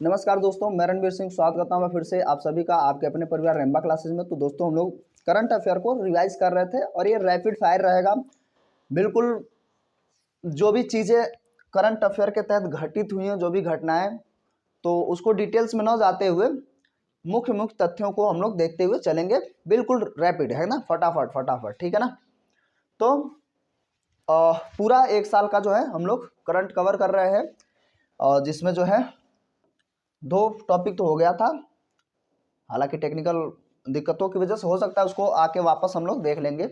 नमस्कार दोस्तों, मैं रणवीर सिंह स्वागत करता हूं मैं फिर से आप सभी का आपके अपने परिवार रेम्बा क्लासेस में। तो दोस्तों हम लोग करंट अफेयर को रिवाइज कर रहे थे और ये रैपिड फायर रहेगा। बिल्कुल जो भी चीज़ें करंट अफेयर के तहत घटित हुई हैं, जो भी घटनाएं, तो उसको डिटेल्स में न जाते हुए मुख्य मुख्य तथ्यों को हम लोग देखते हुए चलेंगे। बिल्कुल रैपिड है ना, फटाफट, ठीक है ना। तो पूरा एक साल का जो है हम लोग करंट कवर कर रहे हैं, और जिसमें जो है 2 टॉपिक तो हो गया था, हालांकि टेक्निकल दिक्कतों की वजह से हो सकता है उसको आके वापस हम लोग देख लेंगे।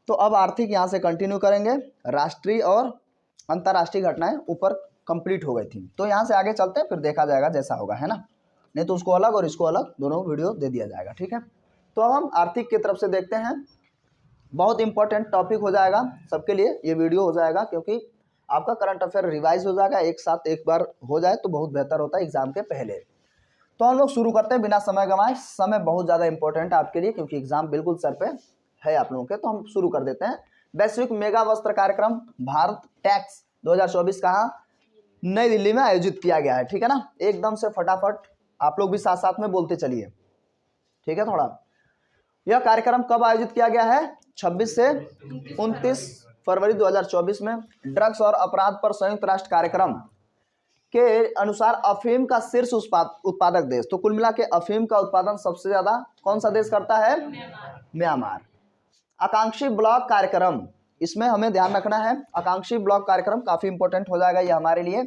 तो अब आर्थिक यहाँ से कंटिन्यू करेंगे। राष्ट्रीय और अंतर्राष्ट्रीय घटनाएं ऊपर कंप्लीट हो गई थी, तो यहाँ से आगे चलते हैं, फिर देखा जाएगा जैसा होगा, है ना। नहीं तो उसको अलग और इसको अलग दोनों वीडियो दे दिया जाएगा, ठीक है। तो अब हम आर्थिक की तरफ से देखते हैं। बहुत इंपॉर्टेंट टॉपिक हो जाएगा सबके लिए ये वीडियो हो जाएगा, क्योंकि आपका करंट अफेयर रिवाइज हो जाएगा। एक साथ एक बार हो जाए तो बहुत बेहतर होता है एग्जाम के पहले। तो हम लोग शुरू करते हैं बिना समय गंवाए। समय बहुत ज़्यादा इंपॉर्टेंट है आपके लिए, क्योंकि एग्जाम बिल्कुल सर पे है आप लोगों के। तो हम शुरू कर देते हैं। वैश्विक मेगा वस्त्र कार्यक्रम भारत टैक्स 2024 कहाँ? नई दिल्ली में आयोजित किया गया है, ठीक है ना। एकदम से फटाफट आप लोग भी साथ साथ में बोलते चलिए, ठीक है। थोड़ा यह कार्यक्रम कब आयोजित किया गया है? 26 से 29 फरवरी 2024 में। ड्रग्स और अपराध पर संयुक्त राष्ट्र कार्यक्रम के अनुसार अफीम का शीर्ष उत्पादक देश, तो कुल मिला के अफीम का उत्पादन सबसे ज्यादा कौन सा देश करता है? म्यांमार। आकांक्षी ब्लॉक कार्यक्रम, इसमें हमें ध्यान रखना है। आकांक्षी ब्लॉक कार्यक्रम काफी इंपॉर्टेंट हो जाएगा ये हमारे लिए।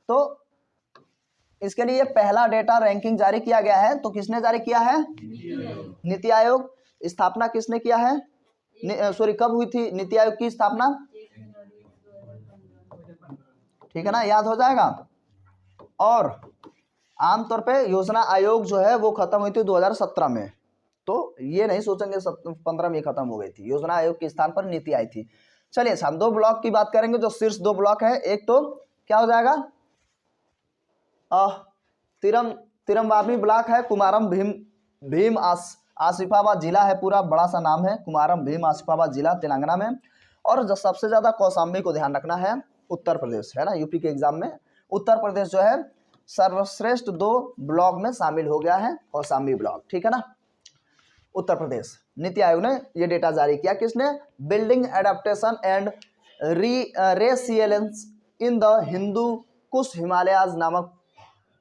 तो इसके लिए पहला डेटा रैंकिंग जारी किया गया है, तो किसने जारी किया है? नीति आयोग। स्थापना किसने किया है? कब हुई थी नीति आयोग की स्थापना? ठीक है ना, याद हो जाएगा। और आमतौर पे योजना आयोग जो है वो खत्म हुई थी 2017 में, तो ये नहीं सोचेंगे 15 में खत्म हो गई थी। योजना आयोग के स्थान पर नीति आई थी। चलिए हम 2 ब्लॉक की बात करेंगे, जो शीर्ष 2 ब्लॉक है। एक तो क्या हो जाएगा? तिरमवामी ब्लॉक है। कुमारम भीम आसिफाबाद जिला है, पूरा बड़ा सा नाम है, कुमारम भीम आसिफाबाद जिला तेलंगाना में। और जो सबसे ज्यादा कौशाम्बी को ध्यान रखना है, उत्तर प्रदेश, है ना। यूपी के एग्जाम में उत्तर प्रदेश जो है सर्वश्रेष्ठ 2 ब्लॉक में शामिल हो गया है, कौशाम्बी ब्लॉक, ठीक है ना। उत्तर प्रदेश। नीति आयोग ने ये डेटा जारी किया। किसने? Building adaptation and resilience in the Hindu Kush Himalayas नामक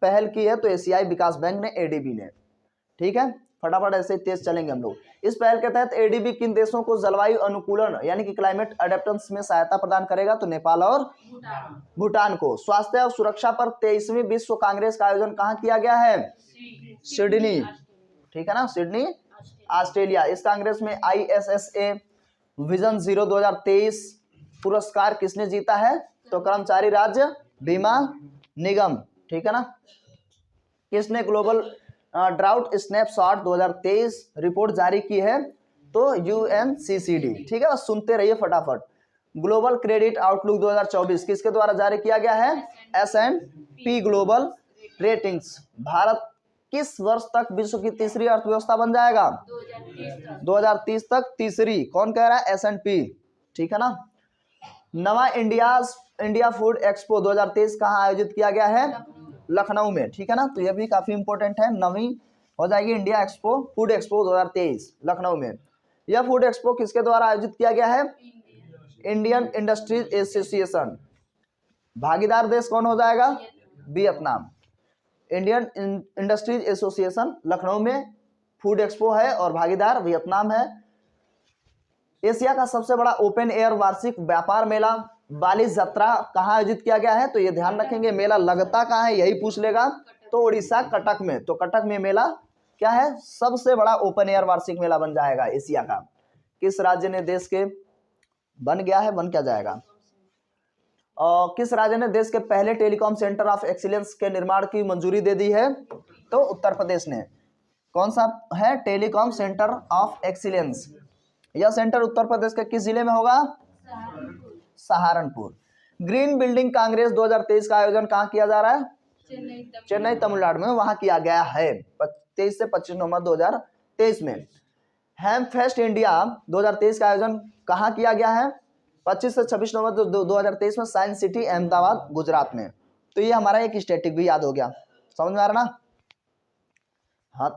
पहल की है, तो एशियाई विकास बैंक ने, एडीबी ने, ठीक है। फटाफट ऐसे तेज चलेंगे हम लोग। इस पहल के तहत एडीबी किन देशों को जलवायु अनुकूलन यानी कि क्लाइमेट अडेप्टेंस में सहायता प्रदान करेगा? तो नेपाल और भूटान को। स्वास्थ्य और सुरक्षा पर 23वीं विश्व कांग्रेस का आयोजन कहाँ किया गया है? सिडनी, ठीक है ना, सिडनी, ऑस्ट्रेलिया। इस कांग्रेस में ISSA विजन 0 2023 पुरस्कार किसने जीता है? तो कर्मचारी राज्य बीमा निगम, ठीक है ना। किसने ग्लोबल ड्राउट स्नैपशॉट 2023 रिपोर्ट जारी की है? तो UNCCD, ठीक है। सुनते रहिए फटाफट। ग्लोबल क्रेडिट आउटलुक 2024 किसके द्वारा जारी किया गया है? S&P global ratings. भारत किस वर्ष तक विश्व की तीसरी अर्थव्यवस्था बन जाएगा? 2030 तक तीसरी। कौन कह रहा है? S&P, ठीक है ना। नवा इंडिया फूड एक्सपो 2023 कहाँ आयोजित किया गया है? लखनऊ में, ठीक है ना। तो यह भी काफी इंपॉर्टेंट है। नवी हो जाएगी India expo, food expo 2023 Lucknow में। यह फूड एक्सपो किसके द्वारा आयोजित किया गया है? Indian industries association. भागीदार देश कौन हो जाएगा? Vietnam. Indian industries association Lucknow में फूड एक्सपो है और भागीदार वियतनाम है। एशिया का सबसे बड़ा ओपन एयर वार्षिक व्यापार मेला बाली यात्रा कहाँ आयोजित किया गया है? तो ये ध्यान रखेंगे, मेला लगता कहाँ है यही पूछ लेगा। तो उड़ीसा कटक में। तो कटक में मेला क्या है? सबसे बड़ा ओपन एयर वार्षिक मेला बन जाएगा एशिया का। किस राज्य ने देश के बन गया है, बन क्या जाएगा? किस राज्य ने देश के पहले टेलीकॉम सेंटर ऑफ एक्सीलेंस के निर्माण की मंजूरी दे दी है? तो उत्तर प्रदेश ने। कौन सा है? Telecom centre of excellence. यह सेंटर उत्तर प्रदेश के किस जिले में होगा? सहारनपुर। ग्रीन बिल्डिंग कांग्रेस 2023 का आयोजन कहाँ किया जा रहा है? चेन्नई तमिलनाडु में, वहां किया गया है 23 से 25 नवंबर 2023 में। हैम फेस्ट इंडिया 2023 का आयोजन कहाँ किया गया है? 25 से 26 नवंबर 2023 में साइंस सिटी अहमदाबाद गुजरात में। तो ये हमारा एक स्टैटिक भी याद हो गया। समझ में आ रहा ना? हाँ,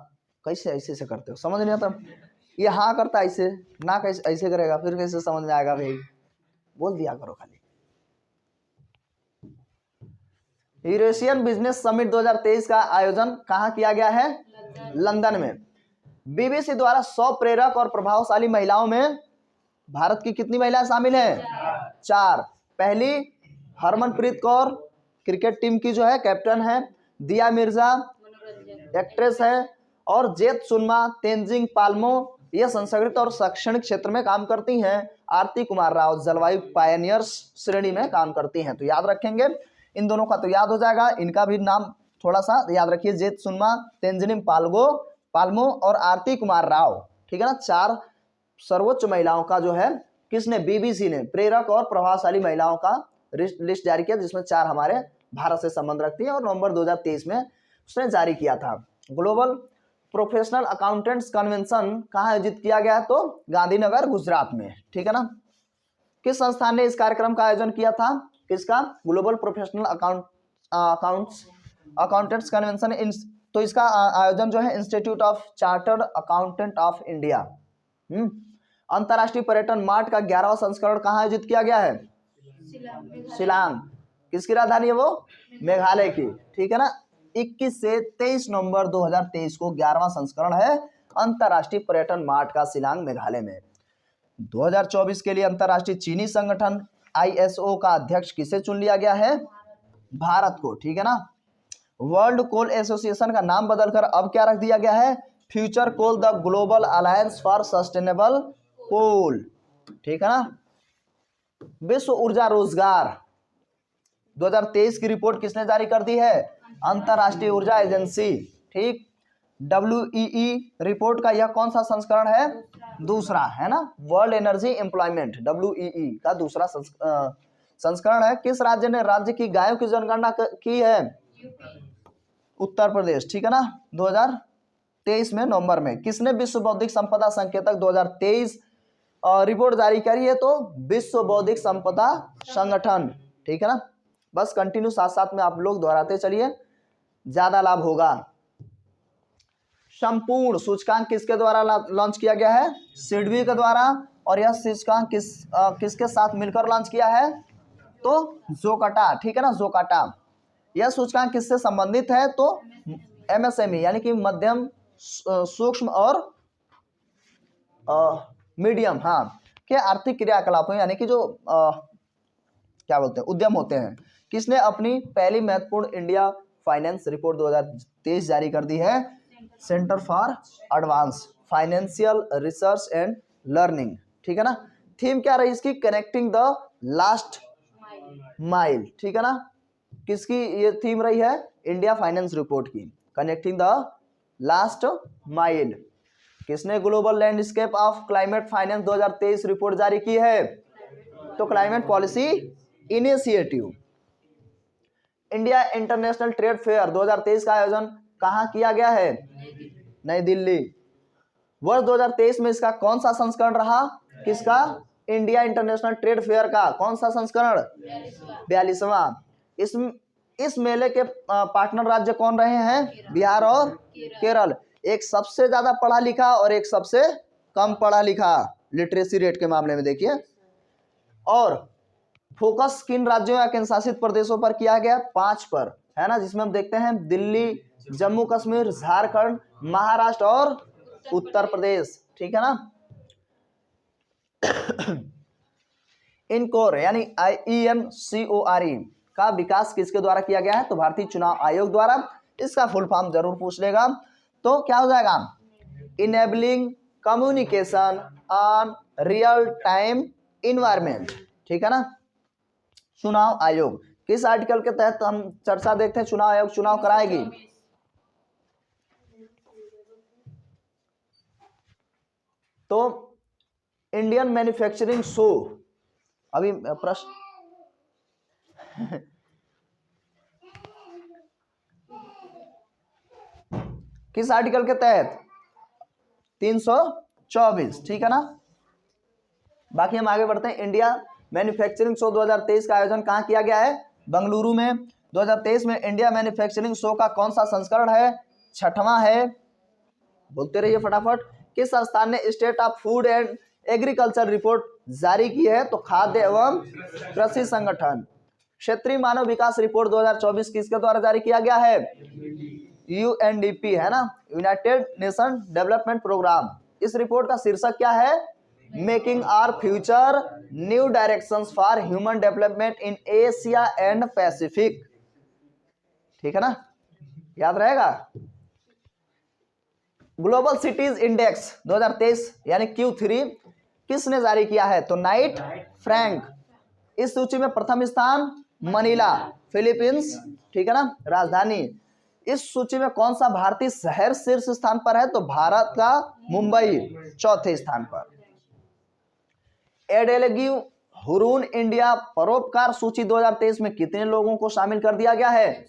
कैसे ऐसे से करते हो, समझ नहीं आता? ये हाँ करता ऐसे, ना कैसे ऐसे करेगा, फिर कैसे समझ में आएगा भाई? बोल दिया करो खाली। यूरेशियन बिजनेस समिट 2023 का आयोजन कहाँ किया गया है? लंदन में। बीबीसी द्वारा 100 प्रेरक और प्रभावशाली महिलाओं में भारत की कितनी महिलाएं शामिल हैं? 4। पहली हरमनप्रीत कौर, क्रिकेट टीम की जो है कैप्टन है। दिया मिर्जा एक्ट्रेस है। और जेत सुनमा तेंजिंग पाल्मो ये संस्कृत और शैक्षणिक क्षेत्र में काम करती हैं। आरती कुमार राव जलवायु पायनियर्स श्रेणी में काम करती हैं। तो याद रखेंगे, इन दोनों का तो याद हो जाएगा, इनका भी नाम थोड़ा सा याद रखिए, जेत सुनमा, तेंजिंग पाल्मो और आरती कुमार राव, ठीक है ना। 4 सर्वोच्च महिलाओं का जो है किसने? बीबीसी ने प्रेरक और प्रभावशाली महिलाओं का लिस्ट जारी किया, जिसमें 4 हमारे भारत से संबंध रखती हैं और नवंबर 2023 में उसने जारी किया था। ग्लोबल प्रोफेशनल अकाउंटेंट्स कन्वेंशन कहाँ आयोजित किया गया है? तो गांधीनगर, गुजरात में, ठीक है ना। किस संस्थान ने इस कार्यक्रम का आयोजन किया था? किसका? Global professional accountants convention. तो इसका आयोजन जो है institute of chartered accountant of India. अंतरराष्ट्रीय पर्यटन मार्ट का 11वां संस्करण कहाँ आयोजित किया गया है? शिलांग। किसकी राजधानी है वो? मेघालय की, ठीक है ना। 21 से 23 नवंबर 2023 को 11वां संस्करण है अंतरराष्ट्रीय पर्यटन मार्ट का शिलांग, मेघालय में। 2024 के लिए अंतरराष्ट्रीय चीनी संगठन ISO का अध्यक्ष किसे चुन लिया गया है? भारत को, ठीक है ना। वर्ल्ड कोल एसोसिएशन का नाम बदलकर अब क्या रख दिया गया है? Future coal, the global alliance for sustainable coal, ठीक है ना। विश्व ऊर्जा रोजगार 2023 की रिपोर्ट किसने जारी कर दी है? अंतरराष्ट्रीय ऊर्जा एजेंसी, ठीक। WEE रिपोर्ट का यह कौन सा संस्करण है? दूसरा, है ना। वर्ल्ड एनर्जी एम्प्लॉयमेंट WEE का दूसरा संस्करण है। किस राज्य ने राज्य की गायों की जनगणना की है? उत्तर प्रदेश, ठीक है ना। 2023 में नवंबर में। किसने विश्व बौद्धिक संपदा संकेतक 2023 रिपोर्ट जारी करी है? तो विश्व बौद्धिक संपदा संगठन, ठीक है ना। बस कंटिन्यू साथ साथ में आप लोग दोहराते चलिए, ज्यादा लाभ होगा। संपूर्ण सूचकांक किसके द्वारा लॉन्च किया गया है? सिडबी के द्वारा। और यह सूचकांक किसके साथ मिलकर लॉन्च किया है? तो जोकाटा, ठीक है ना, जोकाटा। यह सूचकांक किससे संबंधित है? तो MSME यानी कि मध्यम, सूक्ष्म और मीडियम, हाँ, के आर्थिक क्रियाकलापों यानी कि जो क्या बोलते हैं, उद्यम होते हैं। किसने अपनी पहली महत्वपूर्ण इंडिया फाइनेंस रिपोर्ट 2023 जारी कर दी है? Centre for advance financial research and learning, ठीक है ना। थीम क्या रही इसकी? कनेक्टिंग द लास्ट माइल, ठीक है ना। किसकी ये थीम रही है? इंडिया फाइनेंस रिपोर्ट की, कनेक्टिंग द लास्ट माइल। किसने global landscape of climate finance 2023 report जारी की है? तो climate policy initiative. India international trade fair 2023 का आयोजन कहाँ किया गया है? नई दिल्ली। वर्ष 2023 में इसका कौन सा संस्करण रहा? किसका? इंडिया इंटरनेशनल ट्रेड फेयर का कौन सा संस्करण? 42वां। इस मेले के पार्टनर राज्य कौन रहे हैं? बिहार और केरल। एक सबसे ज्यादा पढ़ा लिखा और एक सबसे कम पढ़ा लिखा, लिटरेसी रेट के मामले में देखिए। और फोकस किन राज्यों या केंद्र शासित प्रदेशों पर किया गया? 5 पर, है ना, जिसमें हम देखते हैं दिल्ली, जम्मू कश्मीर, झारखंड, महाराष्ट्र और उत्तर प्रदेश, ठीक है ना। इनकोर यानी IEMCORE का विकास किसके द्वारा किया गया है? तो भारतीय चुनाव आयोग द्वारा। इसका फुल फॉर्म जरूर पूछ लेगा, तो क्या हो जाएगा? Enabling communication on real time environment, ठीक है ना। चुनाव आयोग किस आर्टिकल के तहत हम चर्चा देखते हैं? चुनाव आयोग चुनाव कराएगी। तो इंडियन मैन्युफैक्चरिंग शो, अभी प्रश्न किस आर्टिकल के तहत? 324, ठीक है ना। बाकी हम आगे बढ़ते हैं। इंडिया मैन्युफैक्चरिंग शो 2023 का आयोजन कहाँ किया गया है? बेंगलुरु में। 2023 में इंडिया मैन्युफैक्चरिंग शो का कौन सा संस्करण है? 6वां है। बोलते रहिए फटाफट। किस संस्थान ने state of food and agriculture report जारी की है? तो खाद्य एवं कृषि संगठन। क्षेत्रीय मानव विकास रिपोर्ट 2024 किसके द्वारा जारी किया गया है? यूएनडीपी, है ना, यूनाइटेड नेशन डेवलपमेंट प्रोग्राम। इस रिपोर्ट का शीर्षक क्या है? Making our future new directions for human development in Asia and Pacific. ठीक है ना, याद रहेगा। ग्लोबल सिटीज इंडेक्स 2023 यानी Q3 किसने जारी किया है? तो नाइट फ्रैंक। इस सूची में प्रथम स्थान मनीला, फिलीपींस, ठीक है ना, राजधानी। इस सूची में कौन सा भारतीय शहर शीर्ष स्थान पर है? तो भारत का मुंबई 4थे स्थान पर। एडेलगिव हुरून इंडिया परोपकार सूची 2023 में कितने लोगों को शामिल कर दिया गया है?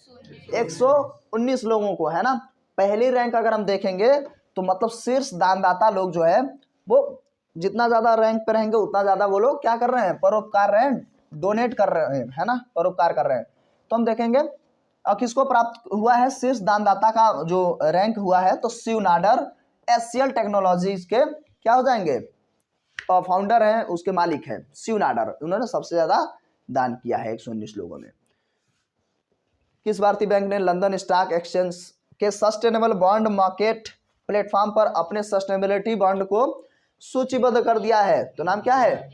119 लोगों को, है ना। पहली रैंक अगर हम देखेंगे तो मतलब शीर्ष दानदाता लोग जो है वो जितना ज्यादा रैंक पे रहेंगे उतना ज्यादा वो लोग क्या कर रहे हैं? परोपकार रहे हैं, डोनेट कर रहे हैं, है ना, परोपकार कर रहे हैं। तो हम देखेंगे किसको प्राप्त हुआ है शीर्ष दानदाता का जो रैंक हुआ है? तो शिव नाडर एससीएल टेक्नोलॉजीज के क्या हो जाएंगे? फाउंडर हैं, उसके मालिक हैं शिव नाडर। उन्होंने सबसे ज्यादा दान किया है 119 लोगों में। किस भारतीय बैंक ने लंदन स्टॉक एक्सचेंज के सस्टेनेबल बॉन्ड मार्केट प्लेटफॉर्म पर अपने सस्टेनेबिलिटी बॉन्ड को सूचीबद्ध कर दिया है? तो नाम क्या है?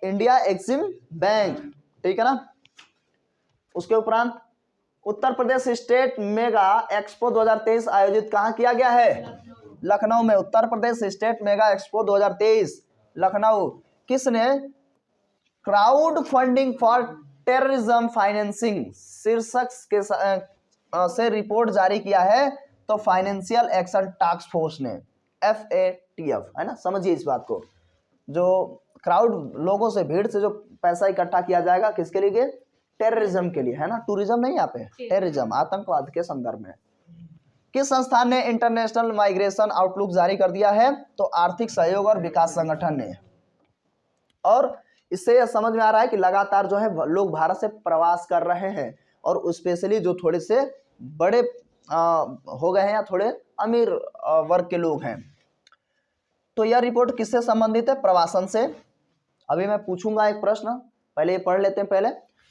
इंडिया एक्सिम बैंक, ठीक है ना। उसके उपरांत Uttar Pradesh state mega expo 2023 आयोजित कहां किया गया है? लखनऊ में। Uttar Pradesh state mega expo 2023 Lucknow. किसने crowd funding for terrorism financing शीर्षक के से रिपोर्ट जारी किया है? तो फाइनेंशियल एक्शन टास्क फोर्स ने, FATF, है ना। समझिए इस बात को, जो क्राउड लोगों से, भीड़ से जो पैसा इकट्ठा किया जाएगा किसके लिए? टेररिज्म के लिए, है ना। टूरिज्म नहीं, यहाँ पे टेररिज्म, आतंकवाद के संदर्भ में। किस संस्थान ने इंटरनेशनल माइग्रेशन आउटलुक जारी कर दिया है? तो आर्थिक सहयोग और विकास संगठन ने। और इससे यह समझ में आ रहा है कि लगातार जो है लोग भारत से प्रवास कर रहे हैं, और स्पेशली जो थोड़े से बड़े हो गए हैं या थोड़े अमीर वर्ग के लोग हैं। तो यह रिपोर्ट किससे संबंधित है? प्रवासन से। अभी मैं पूछूंगा एक प्रश्न, पहले ये पढ़ लेते हैं पहले।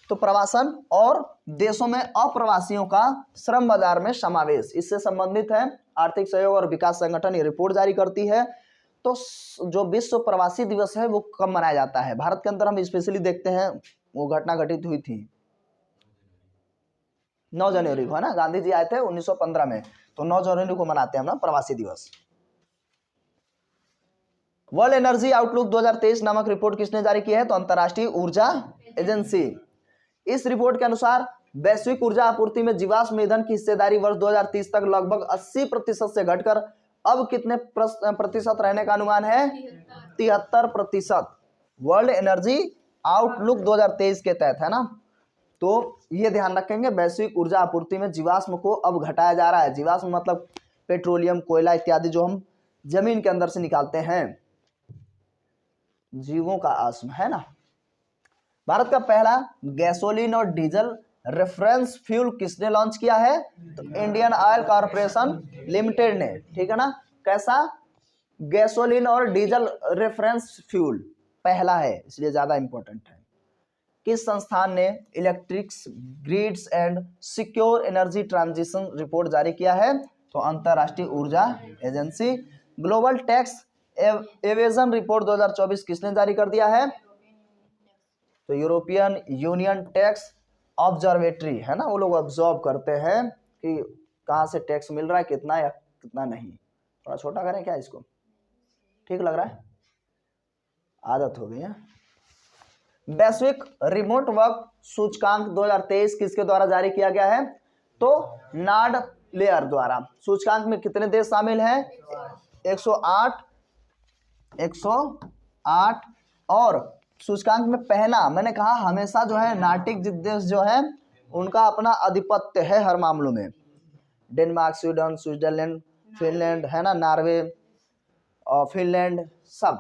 तो प्रवासन और देशों में अप्रवासियों का श्रम बाजार में समावेश, इससे संबंधित है। आर्थिक सहयोग और विकास संगठन ये रिपोर्ट जारी करती है। तो जो विश्व प्रवासी दिवस है वो कब मनाया जाता है? भारत के अंदर हम स्पेशली देखते हैं वो घटना घटित हुई थी 9 जनवरी को, है ना। गांधी जी आए थे 1915 में, तो 9 जनवरी को मनाते हैं हम ना प्रवासी दिवस। वर्ल्ड एनर्जी आउटलुक 2023 नामक रिपोर्ट किसने जारी की है? तो अंतर्राष्ट्रीय ऊर्जा एजेंसी। इस रिपोर्ट के अनुसार वैश्विक ऊर्जा आपूर्ति में जीवाश्म ईंधन की हिस्सेदारी वर्ष 2030 तक लगभग 80% से घटकर अब कितने प्रतिशत रहने का अनुमान है? 73%। वर्ल्ड एनर्जी आउटलुक 2023 के तहत, है ना। तो ये ध्यान रखेंगे, वैश्विक ऊर्जा आपूर्ति में जीवाश्म को अब घटाया जा रहा है। जीवाश्म मतलब पेट्रोलियम, कोयला इत्यादि जो हम जमीन के अंदर से निकालते हैं, जीवों का आश्म, है ना। भारत का पहला गैसोलीन और डीजल रेफरेंस फ्यूल किसने लॉन्च किया है? तो इंडियन ऑयल कॉर्पोरेशन लिमिटेड ने, ठीक है ना। कैसा? गैसोलीन और डीजल रेफरेंस फ्यूल पहला है, इसलिए ज्यादा इंपॉर्टेंट है। किस संस्थान ने electrics grids and secure energy transition report जारी किया है? तो अंतरराष्ट्रीय ऊर्जा agency. Global tax evasion report 2024 किसने जारी कर दिया है? तो यूरोपियन यूनियन टैक्स ऑब्जर्वेटरी, है ना। वो लोग ऑब्जर्व करते हैं कि कहाँ से टैक्स मिल रहा है, कितना या कितना नहीं। थोड़ा छोटा करें क्या इसको? ठीक लग रहा है? आदत हो गई है। वैश्विक रिमोट वर्क सूचकांक 2023 किसके द्वारा जारी किया गया है? तो नाड लेयर द्वारा। सूचकांक में कितने देश शामिल हैं? 108 और सूचकांक में पहला, मैंने कहा हमेशा जो है नार्डिक देश जो है उनका अपना आधिपत्य है हर मामलों में। डेनमार्क, स्वीडन, स्विट्जरलैंड, फिनलैंड, है ना, नॉर्वे और फिनलैंड सब।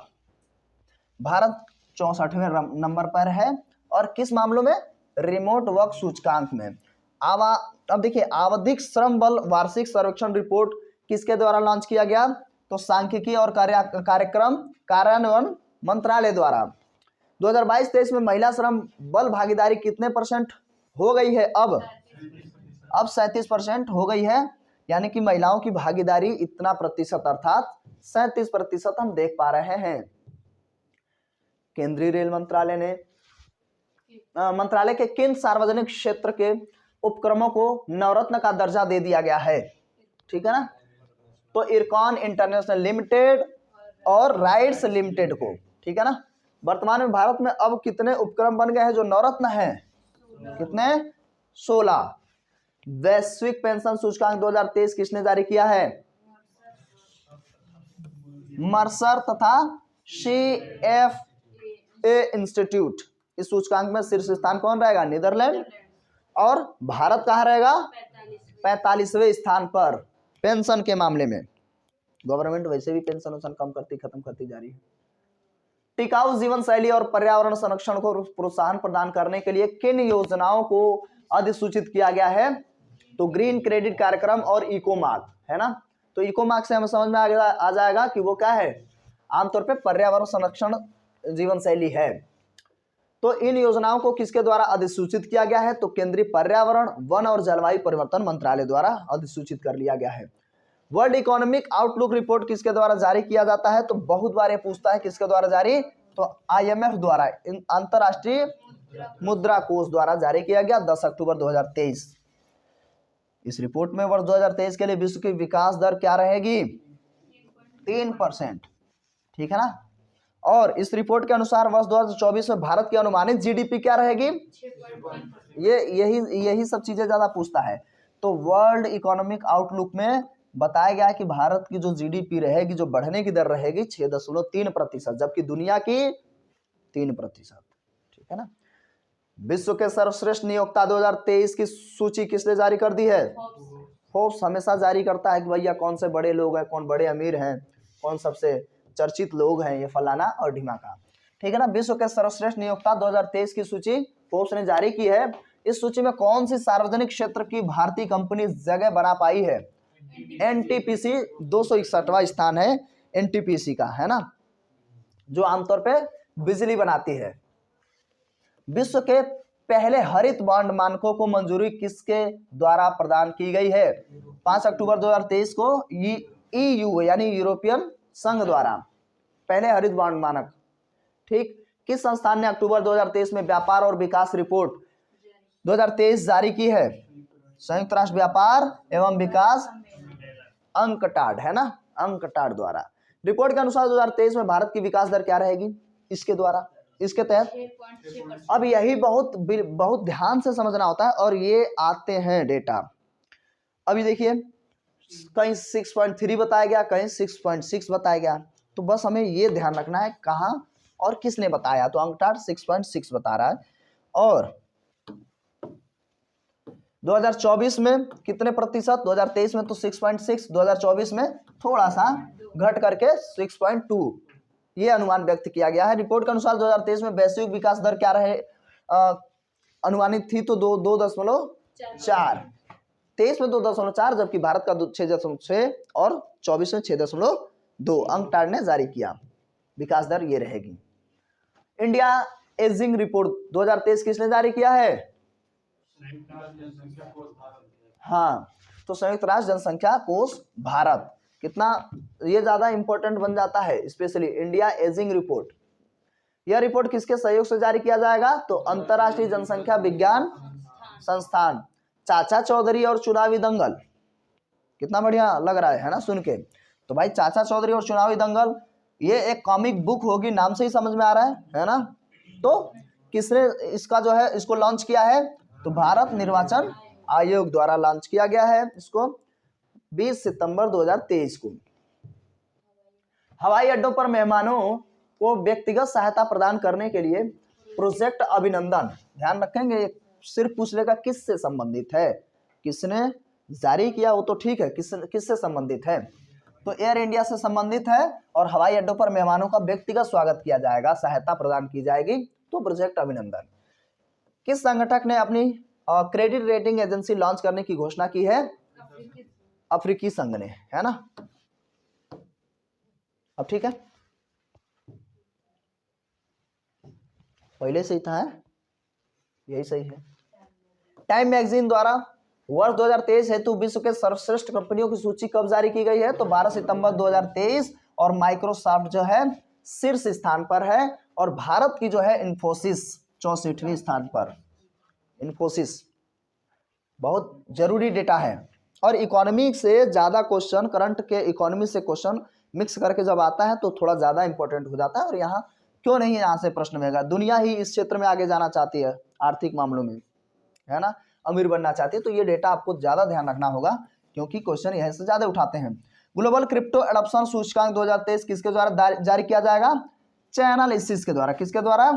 भारत 64वें नंबर पर है। और किस मामलों में? रिमोट वर्क सूचकांक में। अब देखिए, आवधिक श्रम बल वार्षिक सर्वेक्षण रिपोर्ट किसके द्वारा लॉन्च किया गया? तो सांख्यिकी और कार्यक्रम कार्यान्वयन मंत्रालय द्वारा। 2022-23 में महिला श्रम बल भागीदारी कितने % हो गई है? अब 37% हो गई है, यानी कि महिलाओं की भागीदारी इतना प्रतिशत अर्थात 37% हम देख पा रहे हैं। केंद्रीय रेल मंत्रालय ने मंत्रालय के किन सार्वजनिक क्षेत्र के उपक्रमों को नवरत्न का दर्जा दे दिया गया है? ठीक है ना, तो इरकॉन इंटरनेशनल लिमिटेड और राइट्स लिमिटेड को। ठीक है ना, वर्तमान में भारत में अब कितने उपक्रम बन गए हैं जो नवरत्न हैं? कितने? 16। वैश्विक पेंशन सूचकांक 2023 किसने जारी किया है? मर्सर तथा CFA इंस्टीट्यूट। इस सूचकांक में शीर्ष स्थान कौन रहेगा? नीदरलैंड। और भारत कहाँ रहेगा? 45वें स्थान पर पेंशन के मामले में। गवर्नमेंट वैसे भी पेंशन कम करती खत्म करती जा रही है। टिकाऊ जीवन शैली और पर्यावरण संरक्षण को प्रोत्साहन प्रदान करने के लिए किन योजनाओं को अधिसूचित किया गया है? तो ग्रीन क्रेडिट कार्यक्रम और इको मार्क, है ना। तो इको मार्क से हमें समझ में आ जाएगा कि वो क्या है? आमतौर पे पर्यावरण संरक्षण जीवन शैली है। तो इन योजनाओं को किसके द्वारा अधिसूचित किया गया है? तो केंद्रीय पर्यावरण, वन और जलवायु परिवर्तन मंत्रालय द्वारा अधिसूचित कर लिया गया है। वर्ल्ड इकोनॉमिक आउटलुक रिपोर्ट किसके द्वारा जारी किया जाता है? तो बहुत बार ये पूछता है किसके द्वारा जारी? तो IMF द्वारा, अंतरराष्ट्रीय मुद्रा कोष द्वारा जारी किया गया 10 अक्टूबर 2023। इस रिपोर्ट में वर्ष 2023 के लिए विश्व की विकास दर क्या रहेगी? 3%। ठीक है ना। और इस रिपोर्ट के अनुसार वर्ष 2024 में भारत की अनुमानित GDP क्या रहेगी? यही सब चीजें ज्यादा पूछता है। तो वर्ल्ड इकोनॉमिक आउटलुक में बताया गया है कि भारत की जो GDP रहेगी, जो बढ़ने की दर रहेगी 6.3%, जबकि दुनिया की 3%। ठीक है ना। विश्व के सर्वश्रेष्ठ नियोक्ता 2023 की सूची किसने जारी कर दी है? फोर्ब्स हमेशा जारी करता है कि भैया कौन से बड़े लोग हैं, कौन बड़े अमीर हैं, कौन सबसे चर्चित लोग हैं, ये फलाना और ढिमाका। ठीक है ना। विश्व के सर्वश्रेष्ठ नियोक्ता 2023 की सूची फोर्ब्स ने जारी की है। इस सूची में कौन सी सार्वजनिक क्षेत्र की भारतीय कंपनी जगह बना पाई है? NTPC 261वां स्थान है NTPC का, है ना, जो आमतौर पे बिजली बनाती है। विश्व के पहले हरित बॉन्ड मानकों को मंजूरी किसके द्वारा प्रदान की गई है? 5 अक्टूबर 2023 को EU यानी यूरोपियन संघ द्वारा पहले हरित बॉन्ड मानक। ठीक। किस संस्थान ने अक्टूबर 2023 में व्यापार और विकास रिपोर्ट 2023 जारी की है? संयुक्त राष्ट्र व्यापार एवं विकास अंकटाड, है ना, अंकटाड द्वारा। रिपोर्ट के अनुसार 2023 में भारत की विकास दर क्या रहेगी? इसके द्वारा, इसके तहत। अब यही बहुत ध्यान से समझना होता है और ये आते हैं डेटा। अभी देखिए, कहीं 6.3 बताया गया, कहीं 6.6 बताया गया। तो बस हमें ये ध्यान रखना है कहाँ और किसने बताया। तो अंकटाड 6.6 बता रहा है। और 2024 में कितने प्रतिशत? 2023 में तो 6.6, 2024 में थोड़ा सा घट करके 6.2 ये अनुमान व्यक्त किया गया है। रिपोर्ट के अनुसार 2023 में वैश्विक विकास दर क्या रहे? अनुमानित थी तो 2.4, 23 में 2.4, जबकि भारत का 6.6 और 24 में 6.2 अंकटाड ने जारी किया। विकास दर ये रहेगी। इंडिया एजिंग रिपोर्ट 2023 किसने जारी किया है? हाँ, तो संयुक्त राष्ट्र जनसंख्या कोष भारत। कितना ये ज्यादा इंपॉर्टेंट बन जाता है, स्पेशली इंडिया एजिंग रिपोर्ट। यह रिपोर्ट किसके सहयोग से जारी किया जाएगा? तो अंतरराष्ट्रीय जनसंख्या विज्ञान संस्थान। चाचा चौधरी और चुनावी दंगल, कितना बढ़िया लग रहा है ना सुन के। तो भाई चाचा चौधरी और चुनावी दंगल ये एक कॉमिक बुक होगी, नाम से ही समझ में आ रहा है ना। तो किसने इसका जो है इसको लॉन्च किया है? तो भारत निर्वाचन आयोग द्वारा लॉन्च किया गया है इसको 20 सितंबर 2023 को। हवाई अड्डों पर मेहमानों को व्यक्तिगत सहायता प्रदान करने के लिए प्रोजेक्ट अभिनंदन, ध्यान रखेंगे सिर्फ पूछ लेगा किससे संबंधित है, किसने जारी किया वो तो ठीक है, किससे संबंधित है? तो एयर इंडिया से संबंधित है और हवाई अड्डों पर मेहमानों का व्यक्तिगत स्वागत किया जाएगा, सहायता प्रदान की जाएगी, तो प्रोजेक्ट अभिनंदन। किस संगठन ने अपनी क्रेडिट रेटिंग एजेंसी लॉन्च करने की घोषणा की है? अफ्रीकी संघ ने, है ना। अब ठीक है, पहले से ही था, यही सही है। टाइम मैगजीन द्वारा वर्ष 2023 हेतु विश्व के सर्वश्रेष्ठ कंपनियों की सूची कब जारी की गई है? तो 12 सितंबर 2023। और माइक्रोसॉफ्ट जो है शीर्ष स्थान पर है, और भारत की जो है इन्फोसिस 64वें स्थान पर। इन्फोसिस बहुत जरूरी डेटा है। और इकोनॉमी से ज़्यादा क्वेश्चन, करंट के इकोनॉमी से क्वेश्चन मिक्स करके जब आता है तो थोड़ा ज़्यादा इंपॉर्टेंट हो जाता है। और यहाँ क्यों नहीं यहाँ से प्रश्न मिलेगा? दुनिया ही इस क्षेत्र में आगे जाना चाहती है आर्थिक मामलों में, है ना, अमीर बनना चाहती है। तो ये डेटा आपको ज़्यादा ध्यान रखना होगा, क्योंकि क्वेश्चन यहीं से ज़्यादा उठाते हैं। ग्लोबल क्रिप्टो एडॉप्शन सूचकांक 2023 किसके द्वारा जारी किया जाएगा? चैनालिसिस के द्वारा। किसके द्वारा?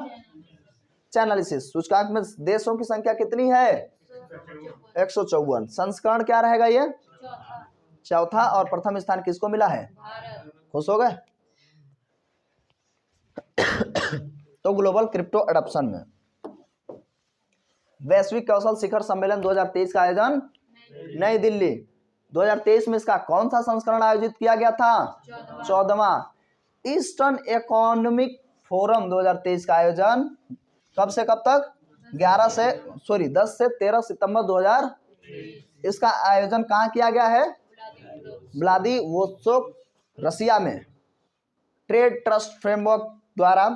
चैनालिसिस। सूचकांक में देशों की संख्या कितनी है? 154। संस्करण क्या रहेगा ये? चौथा। और प्रथम स्थान किसको मिला है? खुश हो गए? तो ग्लोबल क्रिप्टो एडॉप्शन में वैश्विक कौशल शिखर सम्मेलन 2023 का आयोजन नई दिल्ली। 2023 में इसका कौन सा संस्करण आयोजित किया गया था? 14वां। ईस्टर्न इकोनॉमिक फोरम 2023 का आयोजन कब से कब तक? 10 से 13 सितंबर 2000। इसका आयोजन कहाँ किया गया है? व्लादिवोस्तोक, रसिया में। ट्रेड ट्रस्ट फ्रेमवर्क द्वारा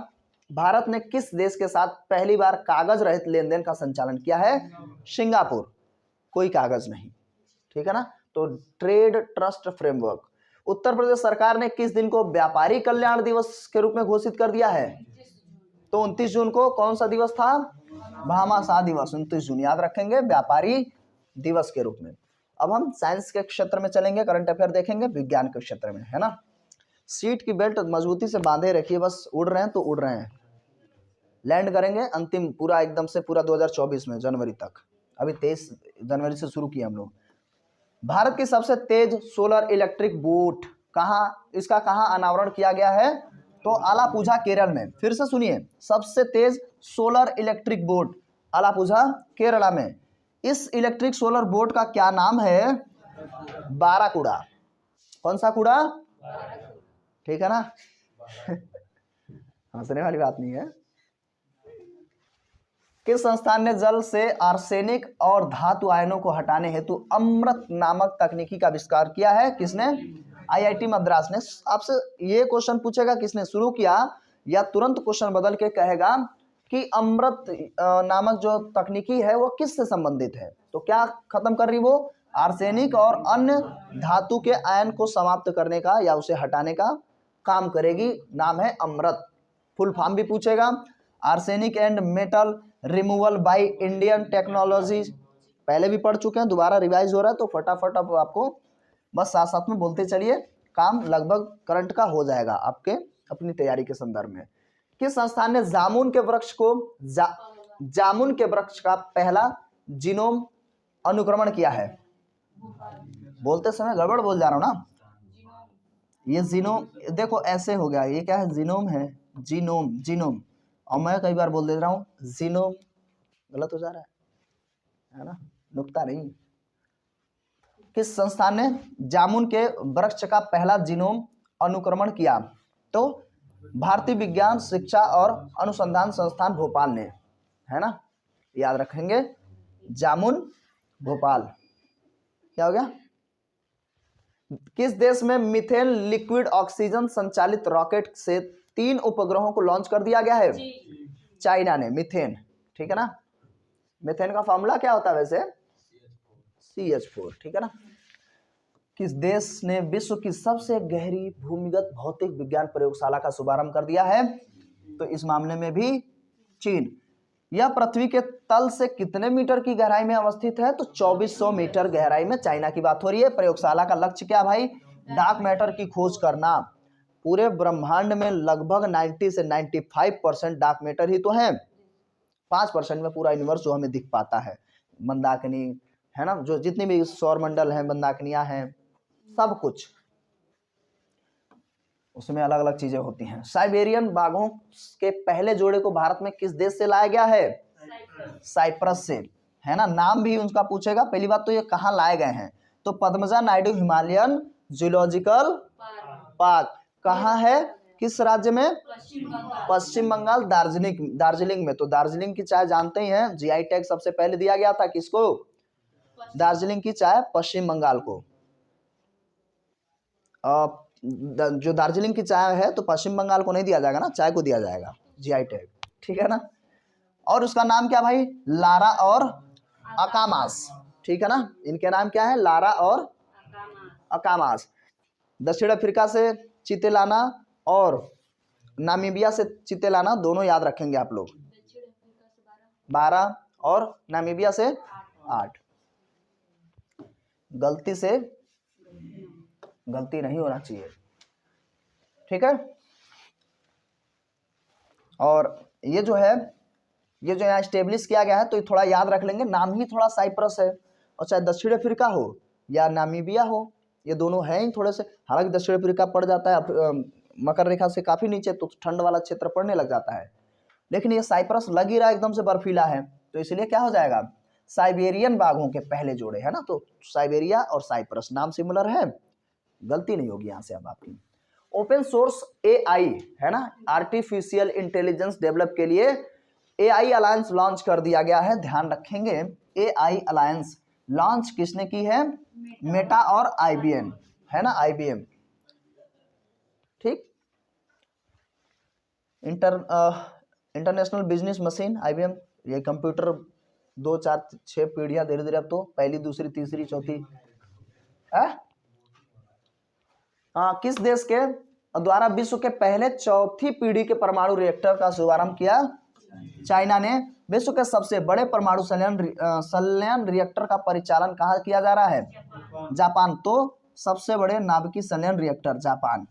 भारत ने किस देश के साथ पहली बार कागज रहित लेन देन का संचालन किया है? सिंगापुर। कोई कागज नहीं, ठीक है ना। तो trade trust framework. Uttar Pradesh सरकार ने किस दिन को व्यापारी कल्याण दिवस के रूप में घोषित कर दिया है? तो 29 जून को कौन सा दिवस था? भामाशाह दिवस। 29 जून याद रखेंगे, व्यापारी दिवस के रूप में। अब हम साइंस के क्षेत्र में चलेंगे, करंट अफेयर देखेंगे विज्ञान के क्षेत्र में, है ना। सीट की बेल्ट मजबूती से बांधे रखिए, बस उड़ रहे हैं तो उड़ रहे हैं। लैंड करेंगे अंतिम पूरा एकदम से पूरा 2024 में जनवरी तक। अभी 23 जनवरी से शुरू किया हम लोग। भारत की सबसे तेज सोलर इलेक्ट्रिक बोट इसका कहाँ अनावरण किया गया है? तो आलापुझा, केरल में। फिर से सुनिए, सबसे तेज solar electric boat Alappuzha, Kerala में। इस इलेक्ट्रिक सोलर बोट का क्या नाम है? बाराकुडा। कौन सा कूड़ा? ठीक है ना। हंसने वाली बात नहीं है। किस संस्थान ने जल से आर्सेनिक और धातु आयनों को हटाने हेतु अमृत नामक तकनीकी का आविष्कार किया है? किसने? आईआईटी मद्रास ने। आपसे ये क्वेश्चन पूछेगा किसने शुरू किया, या तुरंत क्वेश्चन बदल के कहेगा कि अमृत नामक जो तकनीकी है वो किससे संबंधित है? तो क्या खत्म कर रही वो? आर्सेनिक और अन्य धातु के आयन को समाप्त करने का या उसे हटाने का काम करेगी, नाम है अमृत। फुल फॉर्म भी पूछेगा, arsenic and metal removal by Indian technology. पहले भी पढ़ चुके हैं, दोबारा रिवाइज हो रहा है, तो फटाफट अब आपको बस साथ साथ में बोलते चलिए, काम लगभग करंट का हो जाएगा आपके अपनी तैयारी के संदर्भ में। किस संस्थान ने जामुन के वृक्ष को जामुन के वृक्ष का पहला जीनोम अनुक्रमण किया है? बोलते समय गड़बड़ बोल जा रहा हूं ना। ये जीनोम देखो ऐसे हो गया, ये क्या है? जीनोम है, जीनोम। और मैं कई बार बोल दे रहा हूँ जीनोम, गलत हो जा रहा है ना, नुक्ता नहीं। किस संस्थान ने जामुन के वृक्ष का पहला जीनोम अनुक्रमण किया? तो भारतीय विज्ञान शिक्षा और अनुसंधान संस्थान भोपाल ने, है ना, याद रखेंगे। जामुन भोपाल। क्या हो गया? किस देश में मीथेन लिक्विड ऑक्सीजन संचालित रॉकेट से 3 उपग्रहों को लॉन्च कर दिया गया है? चाइना ने। मीथेन, ठीक है ना। मीथेन का फॉर्मूला क्या होता है वैसे? CH4, ठीक है ना। किस देश ने विश्व की सबसे गहरी भूमिगत भौतिक विज्ञान प्रयोगशाला का शुभारंभ कर दिया है? तो इस मामले में भी चीन। यह पृथ्वी के तल से कितने मीटर की गहराई में अवस्थित है? तो 2400 मीटर गहराई में चाइना की बात हो रही है। प्रयोगशाला का लक्ष्य क्या भाई? डार्क मैटर की खोज करना। पूरे ब्रह्मांड में लगभग 90 से 95% डार्क मैटर ही तो है। 5% में पूरा यूनिवर्स जो हमें दिख पाता है, मंदाकिनी, है ना, जो जितनी भी सौर मंडल है, मंदाकिनियां हैं, सब कुछ उसमें अलग अलग चीजें होती हैं। साइबेरियन बाघों के पहले जोड़े को भारत में किस देश से लाया गया है? साइप्रस से, है ना। नाम भी उनका पूछेगा। पहली बात तो ये कहाँ लाए गए हैं, तो Padmaja Naidu Himalayan zoological park कहाँ है, किस राज्य में, पश्चिम बंगाल, दार्जिलिंग में। तो दार्जिलिंग की चाय जानते ही हैं, जीआई टैग सबसे पहले दिया गया था किसको, दार्जिलिंग की चाय पश्चिम बंगाल को। जो दार्जिलिंग की चाय है तो पश्चिम बंगाल को नहीं दिया जाएगा ना, चाय को दिया जाएगा जीआई टैग, ठीक है ना। और उसका नाम क्या भाई, लारा और अकामास, ठीक है ना। इनके नाम क्या है, लारा और अकामास। दक्षिण अफ्रीका से चितेलाना और नामीबिया से चितेलाना दोनों याद रखेंगे आप लोग, 12 और नामीबिया से 8। गलती नहीं होना चाहिए, ठीक है। और ये जो यहाँ स्टेब्लिश किया गया है तो ये थोड़ा याद रख लेंगे, नाम ही थोड़ा साइप्रस है। और चाहे दक्षिण अफ्रीका हो या नामीबिया हो, ये दोनों हैं ही थोड़े से, हालांकि दक्षिण अफ्रीका पड़ जाता है मकर रेखा से काफ़ी नीचे, तो ठंड वाला क्षेत्र पड़ने लग जाता है। लेकिन ये साइप्रस लग ही रहा एकदम से बर्फीला है, तो इसलिए क्या हो जाएगा, साइबेरियन बाघों के पहले जोड़े, है ना। तो साइबेरिया और साइप्रस नाम सिमिलर है, गलती नहीं होगी यहाँ से अब आपकी। ओपन सोर्स एआई, है ना, आर्टिफिशियल इंटेलिजेंस डेवलप के लिए एआई अलायंस लॉन्च कर दिया गया है। ध्यान रखेंगे, एआई अलायंस लॉन्च किसने की है, मेटा और आईबीएम, है ना, आईबीएम, ठीक। इंटरनेशनल बिजनेस मशीन आईबीएम, ये कंप्यूटर 2 4 6 पीढ़ियां धीरे धीरे, अब तो पहली दूसरी तीसरी चौथी है। किस देश के द्वारा विश्व के पहले चौथी पीढ़ी के परमाणु रिएक्टर का शुभारंभ किया, चाइना ने। विश्व के सबसे बड़े परमाणु संलयन रिएक्टर का परिचालन कहाँ किया जा रहा है, जापान। तो सबसे बड़े नाभिकीय संलयन रिएक्टर जापान।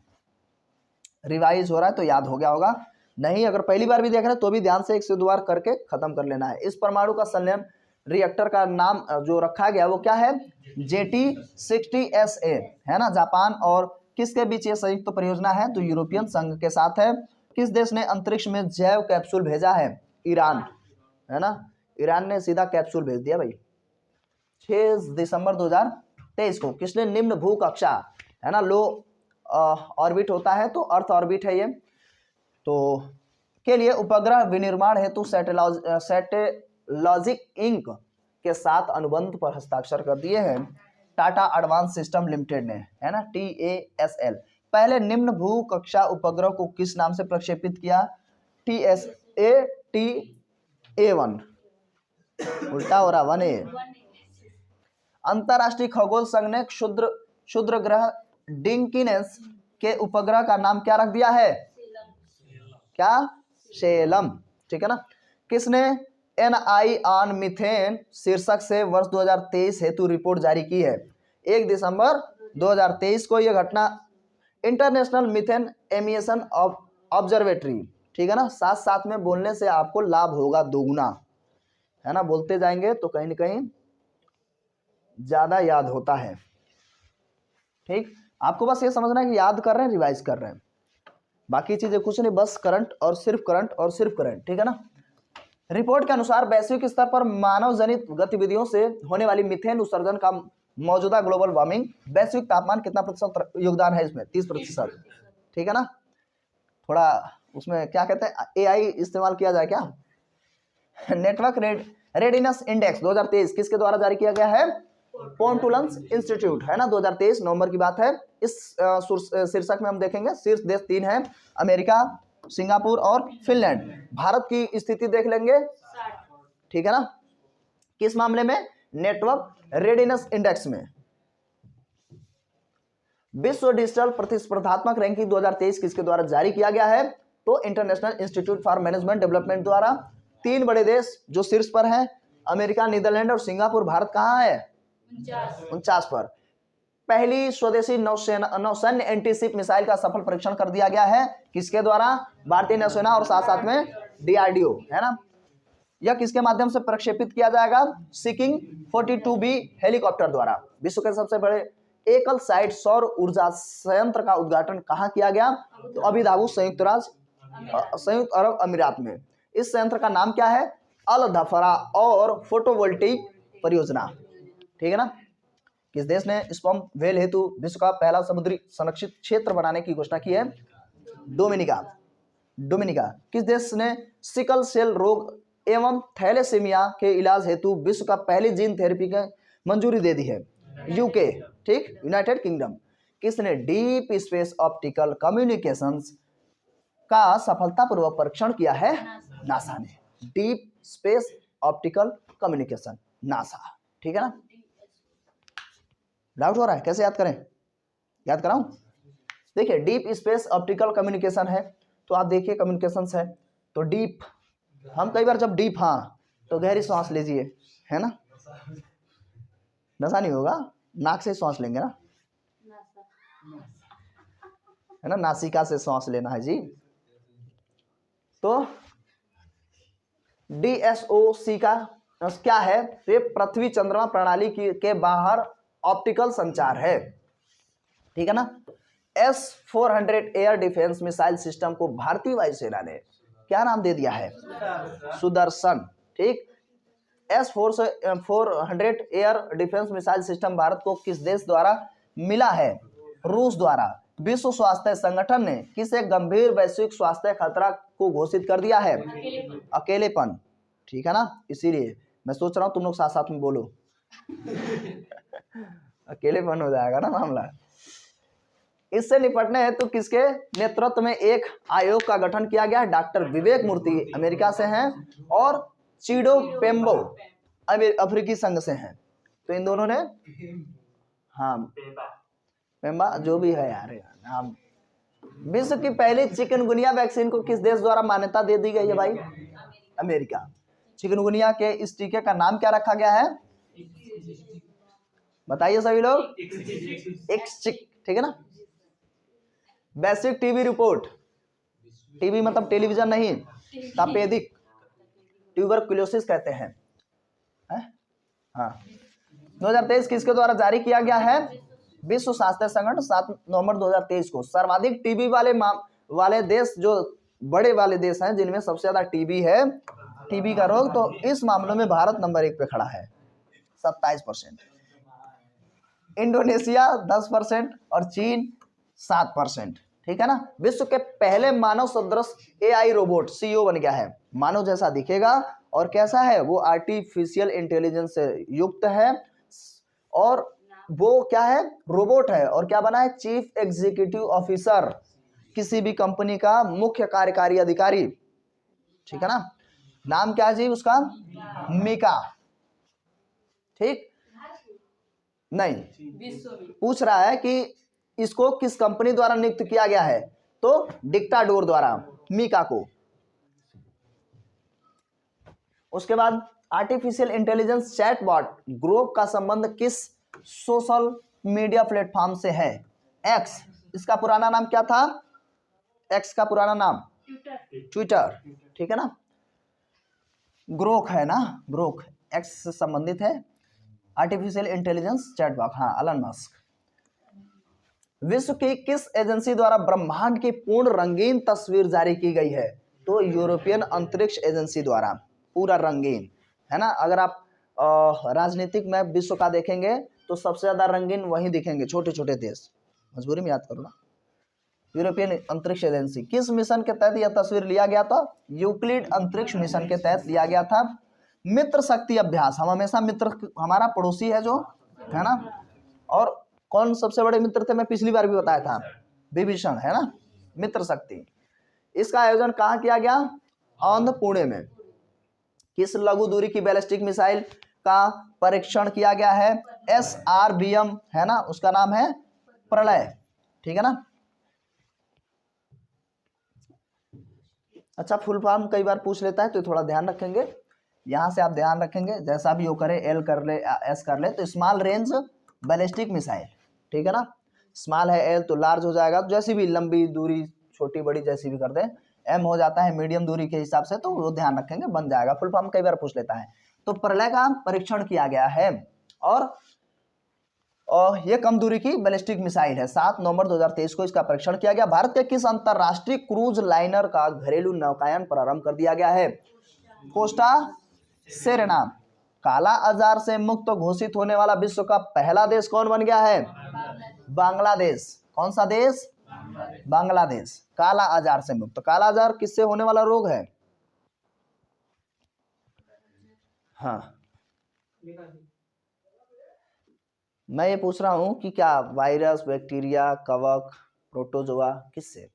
रिवाइज हो रहा है तो याद हो गया होगा, नहीं अगर पहली बार भी देख रहे हैं तो भी ध्यान से 1 से 2 बार करके खत्म कर लेना है। इस परमाणु का संलयन रिएक्टर का नाम जो रखा गया वो क्या है, JT60SA, है ना, जापान। और किसके बीच ये संयुक्त परियोजना है, तो यूरोपियन संघ के साथ है। किस देश ने अंतरिक्ष में जैव कैप्सूल भेजा है, ईरान, है ना, ईरान ने सीधा कैप्सूल भेज दिया भाई 6 दिसंबर 2023 को। किसने निम्न भू कक्षा, है ना, लो ऑर्बिट होता है तो अर्थ ऑर्बिट है ये, तो के लिए उपग्रह विनिर्माण हेतु सैटेलॉजिक इंक के साथ अनुबंध पर हस्ताक्षर कर दिए हैं टाटा एडवांस सिस्टम लिमिटेड ने, है ना, TASL। पहले निम्न भू कक्षा उपग्रह को किस नाम से प्रक्षेपित किया, TSAT-A1, उल्टा हो रहा 1A। अंतरराष्ट्रीय खगोल संघ ने क्षुद्र ग्रह डिंकिनेस के उपग्रह का नाम क्या रख दिया है, क्या, सेलम, ठीक है ना। किसने NI ऑन मीथेन शीर्षक से वर्ष 2023 हेतु रिपोर्ट जारी की है, 1 दिसंबर 2023 को यह घटना इंटरनेशनल मीथेन एमिशन ऑब्जर्वेटरी, ठीक है ना। साथ साथ में बोलने से आपको लाभ होगा दोगुना, है ना, बोलते जाएंगे तो कहीं ना कहीं ज्यादा याद होता है, ठीक। आपको बस ये समझना है कि याद कर रहे हैं, रिवाइज कर रहे हैं, बाकी चीजें कुछ नहीं, बस करंट और सिर्फ करंट और सिर्फ करंट, ठीक है ना। रिपोर्ट के अनुसार वैश्विक स्तर पर मानव जनित गतिविधियों से होने वाली मीथेन उत्सर्जन का मौजूदा ग्लोबल वार्मिंग, वैश्विक तापमान कितना प्रतिशत योगदान है इसमें, 30%, ठीक है ना। थोड़ा उसमें क्या कहते हैं, AI इस्तेमाल किया जाए क्या। नेटवर्क रेडिनेस इंडेक्स 2023 किसके द्वारा जारी किया गया है, पोंटुलेंस इंस्टीट्यूट, है ना, 2023 नवंबर की बात है। इस शीर्षक में हम देखेंगे शीर्ष देश 3 हैं, अमेरिका, सिंगापुर और फिनलैंड। भारत की स्थिति देख लेंगे, ठीक है ना, किस मामले में, नेटवर्क रेडिनेस इंडेक्स में। विश्व डिजिटल प्रतिस्पर्धात्मक रैंकिंग 2023 किसके द्वारा जारी किया गया है, तो international institute for management development द्वारा। 3 बड़े देश जो शीर्ष पर हैं, अमेरिका, नीदरलैंड और सिंगापुर। भारत कहाँ है, 49 पर। पहली स्वदेशी नौसैन्य एंटीशिप मिसाइल का सफल परीक्षण कर दिया गया है, किसके द्वारा, भारतीय नौसेना और साथ साथ में DRDO, है ना। यह किसके माध्यम से प्रक्षेपित किया जाएगा, सिकिंग 42B हेलीकॉप्टर द्वारा। विश्व के सबसे बड़े एकल साइट सौर ऊर्जा संयंत्र का उद्घाटन कहाँ किया गया, तो अबू धाबी संयुक्त अरब अमीरात में। इस संयंत्र का नाम क्या है, अल धफरा और फोटोवोल्टिक परियोजना। ठीक है ना। किस देश ने स्पर्म व्हेल हेतु विश्व का पहला समुद्री संरक्षित क्षेत्र बनाने की घोषणा की है? डोमिनिका। डोमिनिका। किस देश ने सिकल सेल रोग एवं थैलेसीमिया के इलाज हेतु विश्व का पहली जीन थेरेपी की मंजूरी दे दी है? यूके। ठीक, यूनाइटेड किंगडम। किसने डीप स्पेस ऑप्टिकल कम्युनिकेशंस का सफलतापूर्वक परीक्षण किया है? नासा ने। Deep space optical communication, NASA. ठीक है ना। डाउट हो रहा है कैसे याद करें? याद कराऊं? देखिए डीप स्पेस ऑप्टिकल कम्युनिकेशन है तो आप देखिए कम्युनिकेशंस है तो डीप, हम कई बार जब डीप, हाँ तो गहरी सांस लीजिए, है ना। नशा नहीं होगा, नाक से सांस लेंगे ना, है ना, नासिका से सांस लेना है जी। तो DSOC का क्या है? ये पृथ्वी चंद्रमा प्रणाली के बाहर ऑप्टिकल संचार है। ठीक है ना। S-400 air defence missile system को भारतीय वायुसेना ने क्या नाम दे दिया है? सुदर्शन। ठीक। S-400 air defence missile system Bharat को किस देश द्वारा मिला है? रूस द्वारा। विश्व स्वास्थ्य संगठन ने किस एक गंभीर वैश्विक स्वास्थ्य खतरा को घोषित कर दिया है? अकेलेपन। ठीक है ना। इसीलिए मैं सोच रहा हूं तुम लोग साथ साथ में बोलो। अकेलेपन हो जाएगा ना मामला। इससे निपटने हेतु तो किसके नेतृत्व में एक आयोग का गठन किया गया है? डॉक्टर विवेक मूर्ति अमेरिका से हैं और चीडो पेम्बो अफ्रीकी संघ से हैं। तो इन दोनों ने, हाँ पेम्बा जो भी है यार नाम। विश्व की पहली चिकनगुनिया वैक्सीन को किस देश द्वारा मान्यता दे दी गई है भाई? अमेरिका। चिकनगुनिया के इस टीके का नाम क्या रखा गया है? बताइए सभी लोग। एक्सचिक। ठीक है ना। वैश्विक टीबी रिपोर्ट, टीबी मतलब टेलीविजन नहीं, तपेदिक ट्यूबरकुलोसिस कहते हैं, हाँ। 2023 किसके द्वारा जारी किया गया है? विश्व स्वास्थ्य संगठन 7 नवंबर 2023 को। सर्वाधिक टीबी वाले देश जो बड़े वाले देश हैं जिनमें सबसे ज्यादा टीबी है, टीबी का रोग, तो इस मामले में भारत नंबर 1 पे खड़ा है 27%, इंडोनेशिया 10% और चीन 7%। ठीक है ना। विश्व के पहले मानव सदृश AI रोबोट CEO बन गया है। मानव जैसा दिखेगा और कैसा है? वो आर्टिफिशियल इंटेलिजेंस से युक्त है और वो क्या है? रोबोट है। और क्या बना है? चीफ एग्जीक्यूटिव ऑफिसर, किसी भी कंपनी का मुख्य कार्यकारी अधिकारी। ठीक है ना। नाम क्या है जी उसका? मिका। ठीक नहीं, पूछ रहा है कि इसको किस कंपनी द्वारा नियुक्त किया गया है? तो डिक्टाडोर द्वारा मिका को। उसके बाद आर्टिफिशियल इंटेलिजेंस चैटबॉट ग्रोक का संबंध किस सोशल मीडिया प्लेटफॉर्म से है? एक्स। इसका पुराना नाम क्या था? एक्स का पुराना नाम ट्विटर। ठीक है ना। ग्रोक है ना, ग्रोक एक्स से संबंधित है। आर्टिफिशियल इंटेलिजेंस चैटबॉट, हाँ एलन मस्क। विश्व की किस एजेंसी द्वारा ब्रह्मांड की पूर्ण रंगीन तस्वीर जारी की गई है? तो यूरोपियन अंतरिक्ष एजेंसी द्वारा पूरा रंगीन, है ना। अगर आप राजनीतिक मैप विश्व का देखेंगे तो सबसे ज्यादा रंगीन वहीं दिखेंगे, छोटे छोटे देश। मजबूरी में याद करो ना। यूरोपियन अंतरिक्ष एजेंसी किस मिशन के तहत यह तस्वीर लिया गया था? यूक्लिड अंतरिक्ष मिशन के तहत लिया गया था। मित्र शक्ति अभ्यास, हम हमेशा मित्र, हमारा पड़ोसी है जो, है ना। और कौन सबसे बड़े मित्र थे? मैं पिछली बार भी बताया था, विभीषण, है ना। मित्र शक्ति, इसका आयोजन कहाँ किया गया? आंध्र पुणे में। किस लघु दूरी की बैलिस्टिक मिसाइल का परीक्षण किया गया है? SRBM, है ना, उसका नाम है प्रलय। ठीक है ना। अच्छा, फुल फॉर्म कई बार पूछ लेता है तो थोड़ा ध्यान रखेंगे, यहां से आप ध्यान रखेंगे, जैसा भी वो करे, L कर ले, S कर ले, तो स्मॉल रेंज बैलिस्टिक मिसाइल। ठीक है ना। स्मॉल है L तो लार्ज हो जाएगा, जैसी भी लंबी दूरी, छोटी बड़ी जैसी भी कर दे। M हो जाता है मीडियम दूरी के हिसाब से, तो वो ध्यान रखेंगे, बन जाएगा। फुल फॉर्म कई बार पूछ लेता है। तो प्रलय का परीक्षण किया गया है और यह कम दूरी की बैलिस्टिक मिसाइल है। 7 नवंबर 2023 को इसका परीक्षण किया गया। भारत के किस अंतरराष्ट्रीय क्रूज लाइनर का घरेलू नौकायन प्रारंभ कर दिया गया है? Costa Suriname. काला आजार से मुक्त घोषित होने वाला विश्व का पहला देश कौन बन गया है? बांग्लादेश। कौन सा देश? बांग्लादेश। काला आजार से मुक्त। काला आजार किससे होने वाला रोग है? हाँ, मैं ये पूछ रहा हूं कि क्या वायरस, बैक्टीरिया, कवक, प्रोटोजोआ, किससे?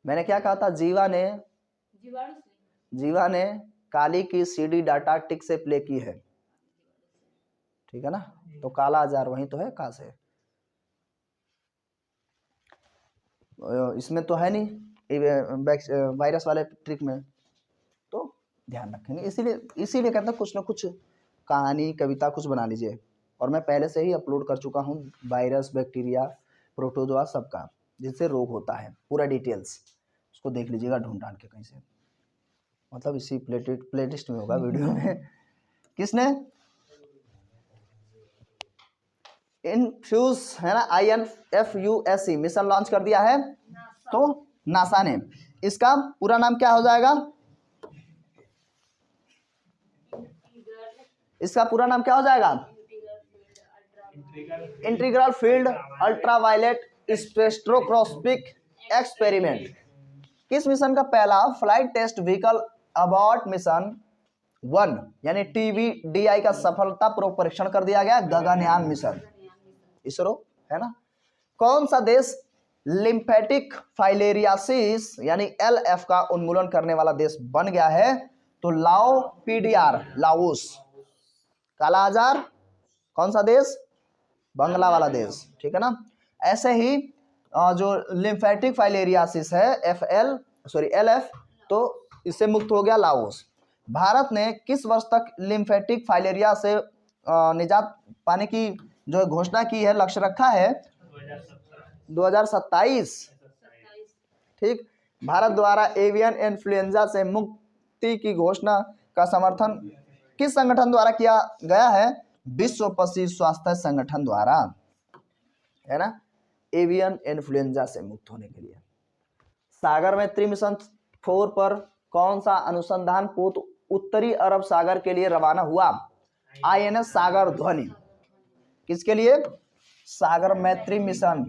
मैंने क्या कहा था? जीवा ने काली की सीडी डाटा टिक से प्ले की है, ठीक है ना? तो काला आजार वही तो है, कहाँ से? इसमें तो है नहीं वायरस वाले ट्रिक में, तो ध्यान रखेंगे। इसीलिए कहते हैं कुछ ना कुछ कहानी, कविता कुछ बना लीजिए। और मैं पहले से ही अपलोड कर चुका हूँ वायरस, बैक्टीरिया, प्रोटोजोआ सबका, जिससे रोग होता है, पूरा डिटेल्स उसको देख लीजिएगा ढूंढ ढांड के कहीं से, मतलब इसी प्लेलिस्ट में होगा वीडियो में। किसने? इनफ्यूज है ना, INFUSE मिशन लॉन्च कर दिया है, तो नासा ने। इसका पूरा नाम क्या हो जाएगा? इसका पूरा नाम क्या हो जाएगा? Integral field ultraviolet spectroscopic experiment. किस मिशन का पहला flight test vehicle abort mission 1 यानी TVDI का सफलतापूर्वक परीक्षण कर दिया गया? गगनयान मिशन, इसरो है ना। कौन सा देश लिम्फेटिक फाइलेरियासिस यानी LF का उन्मूलन करने वाला देश बन गया है? तो लाओ PDR, लाओस। काला आजार कौन सा देश? बंगला वाला देश, ठीक है ना। ऐसे ही जो लिम्फेटिक फाइलेरियासिस है LF, तो इससे मुक्त हो गया लाओस। भारत ने किस वर्ष तक लिम्फेटिक फाइलेरिया से निजात पाने की जो घोषणा की है, लक्ष्य रखा है? 2027, ठीक। भारत द्वारा एवियन इन्फ्लुएंजा से मुक्ति की घोषणा का समर्थन किस संगठन द्वारा किया गया है? विश्व पशु स्वास्थ्य संगठन द्वारा, है ना, एवियन इन्फ्लुएंजा से मुक्त होने के लिए। सागर मैत्री मिशन 4 पर कौन सा अनुसंधान पोत उत्तरी अरब सागर के लिए रवाना हुआ? INS सागर ध्वनि। किसके लिए? सागर मैत्री मिशन,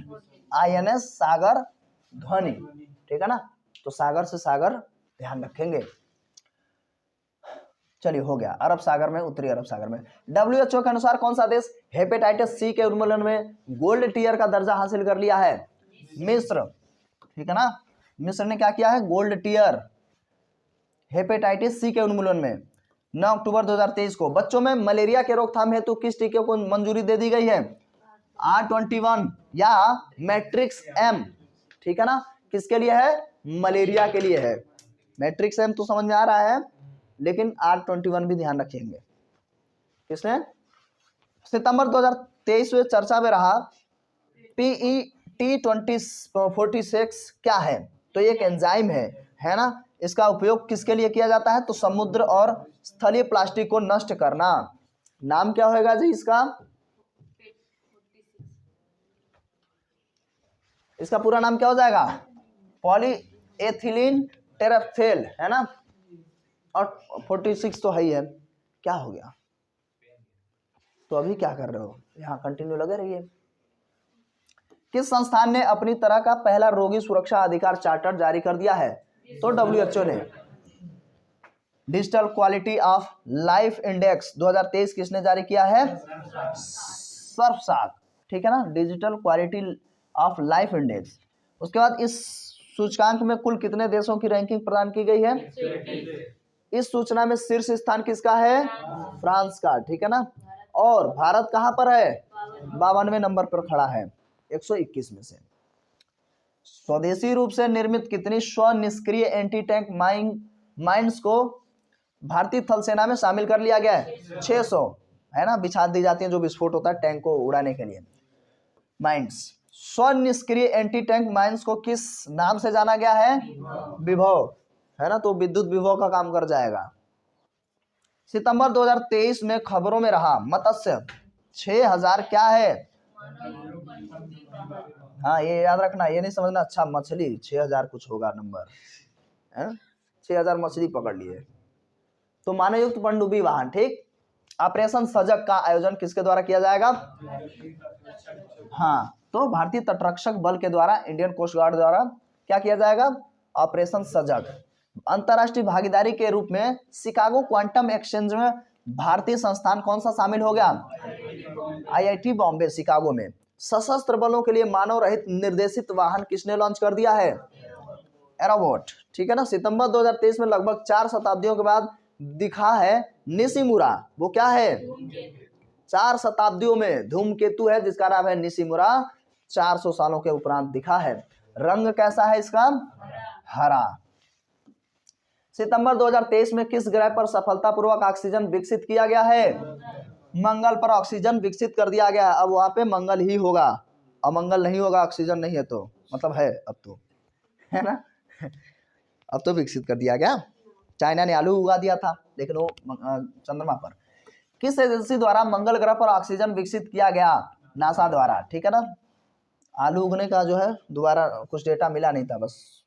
INS सागर ध्वनि, ठीक है ना। तो सागर से सागर ध्यान रखेंगे। चलिए, हो गया अरब सागर में, उत्तरी अरब सागर में। WHO के अनुसार कौन सा देश हेपेटाइटिस C के उन्मूलन में गोल्ड टीयर का दर्जा हासिल कर लिया है? मिस्र, ठीक है ना। मिस्र ने क्या किया है? गोल्ड टीयर हेपेटाइटिस C के उन्मूलन में 9 अक्टूबर 2023 को। बच्चों में मलेरिया के रोकथाम हेतु किस टीके को मंजूरी दे दी गई है? R21 या मैट्रिक्स M, ठीक है ना। किसके लिए है? मलेरिया के लिए है। मैट्रिक्स M तो समझ में आ रहा है, लेकिन R21 भी ध्यान रखेंगे। किसने? सितंबर 2023 में चर्चा में रहा PET2046 क्या है? तो ये एक एंजाइम है ना। इसका उपयोग किसके लिए किया जाता है? तो समुद्र और स्थलीय प्लास्टिक को नष्ट करना। नाम क्या होगा जी इसका? इसका पूरा नाम क्या हो जाएगा? पॉलीएथिलीन टेरेफ्थेल, है ना। और 46 तो है ही है। क्या हो गया? तो अभी क्या कर रहे हो? यहाँ कंटिन्यू लगे रहिए। किस संस्थान ने अपनी तरह का पहला रोगी सुरक्षा अधिकार चार्टर जारी कर दिया है? तो WHO ने। Digital quality of life index 2023 किसने जारी किया है? सर्फसाट, ठीक है ना। Digital quality of life index. उसके बाद इस सूचकांक में कुल कितने देशों की रैंकिंग प्रदान की गई है? इस सूचना में शीर्ष स्थान किसका है? फ्रांस का, ठीक है ना। और भारत कहां पर है? 52वें नंबर पर खड़ा है 121 में से। स्वदेशी रूप से निर्मित कितनी स्वनिष्क्रिय एंटी टैंक माइन्स को भारतीय थल सेना में शामिल कर लिया गया है? 600, है ना। बिछा दी जाती है जो विस्फोट होता है टैंक को उड़ाने के लिए, माइन्स। स्वनिष्क्रिय एंटी टैंक माइन्स को किस नाम से जाना गया है? विभव, है ना। तो विद्युत विभव का काम कर जाएगा। सितंबर 2023 में खबरों में रहा मत्स्य 6000 क्या है? हाँ ये याद रखना, ये नहीं समझना अच्छा मछली 6000 कुछ होगा नंबर है, 6000 मछली पकड़ लिए। तो मानवयुक्त पनडुब्बी वाहन, ठीक। ऑपरेशन सजग का आयोजन किसके द्वारा किया जाएगा? हाँ, तो भारतीय तटरक्षक बल के द्वारा, इंडियन कोस्ट गार्ड द्वारा क्या किया जाएगा? ऑपरेशन सजग। अंतरराष्ट्रीय भागीदारी के रूप में शिकागो क्वांटम एक्सचेंज में भारतीय संस्थान कौन सा शामिल हो गया? IIT बॉम्बे शिकागो में। सशस्त्र बलों के लिए मानव रहित निर्देशित वाहन किसने लॉन्च कर दिया है? एरोबॉट, ठीक है ना। सितंबर 2023 में लगभग 4 शताब्दियों के बाद दिखा है निशिमुरा, वो क्या है? 4 शताब्दियों में धूमकेतु है जिसका नाम है निशिमुरा, 400 सालों के उपरांत दिखा है। रंग कैसा है इसका? हरा। सितंबर 2023 में किस ग्रह पर सफलतापूर्वक ऑक्सीजन विकसित किया गया है? मंगल पर ऑक्सीजन विकसित कर दिया गया है। अब वहां पे मंगल ही होगा, अमंगल नहीं होगा, ऑक्सीजन नहीं है तो मतलब है अब तो, है ना। अब तो विकसित कर दिया गया। चाइना ने आलू उगा दिया था लेकिन वो चंद्रमा पर। किस एजेंसी द्वारा मंगल ग्रह पर ऑक्सीजन विकसित किया गया? नासा द्वारा, ठीक है ना। आलू उगने का जो है दोबारा कुछ डेटा मिला नहीं था, बस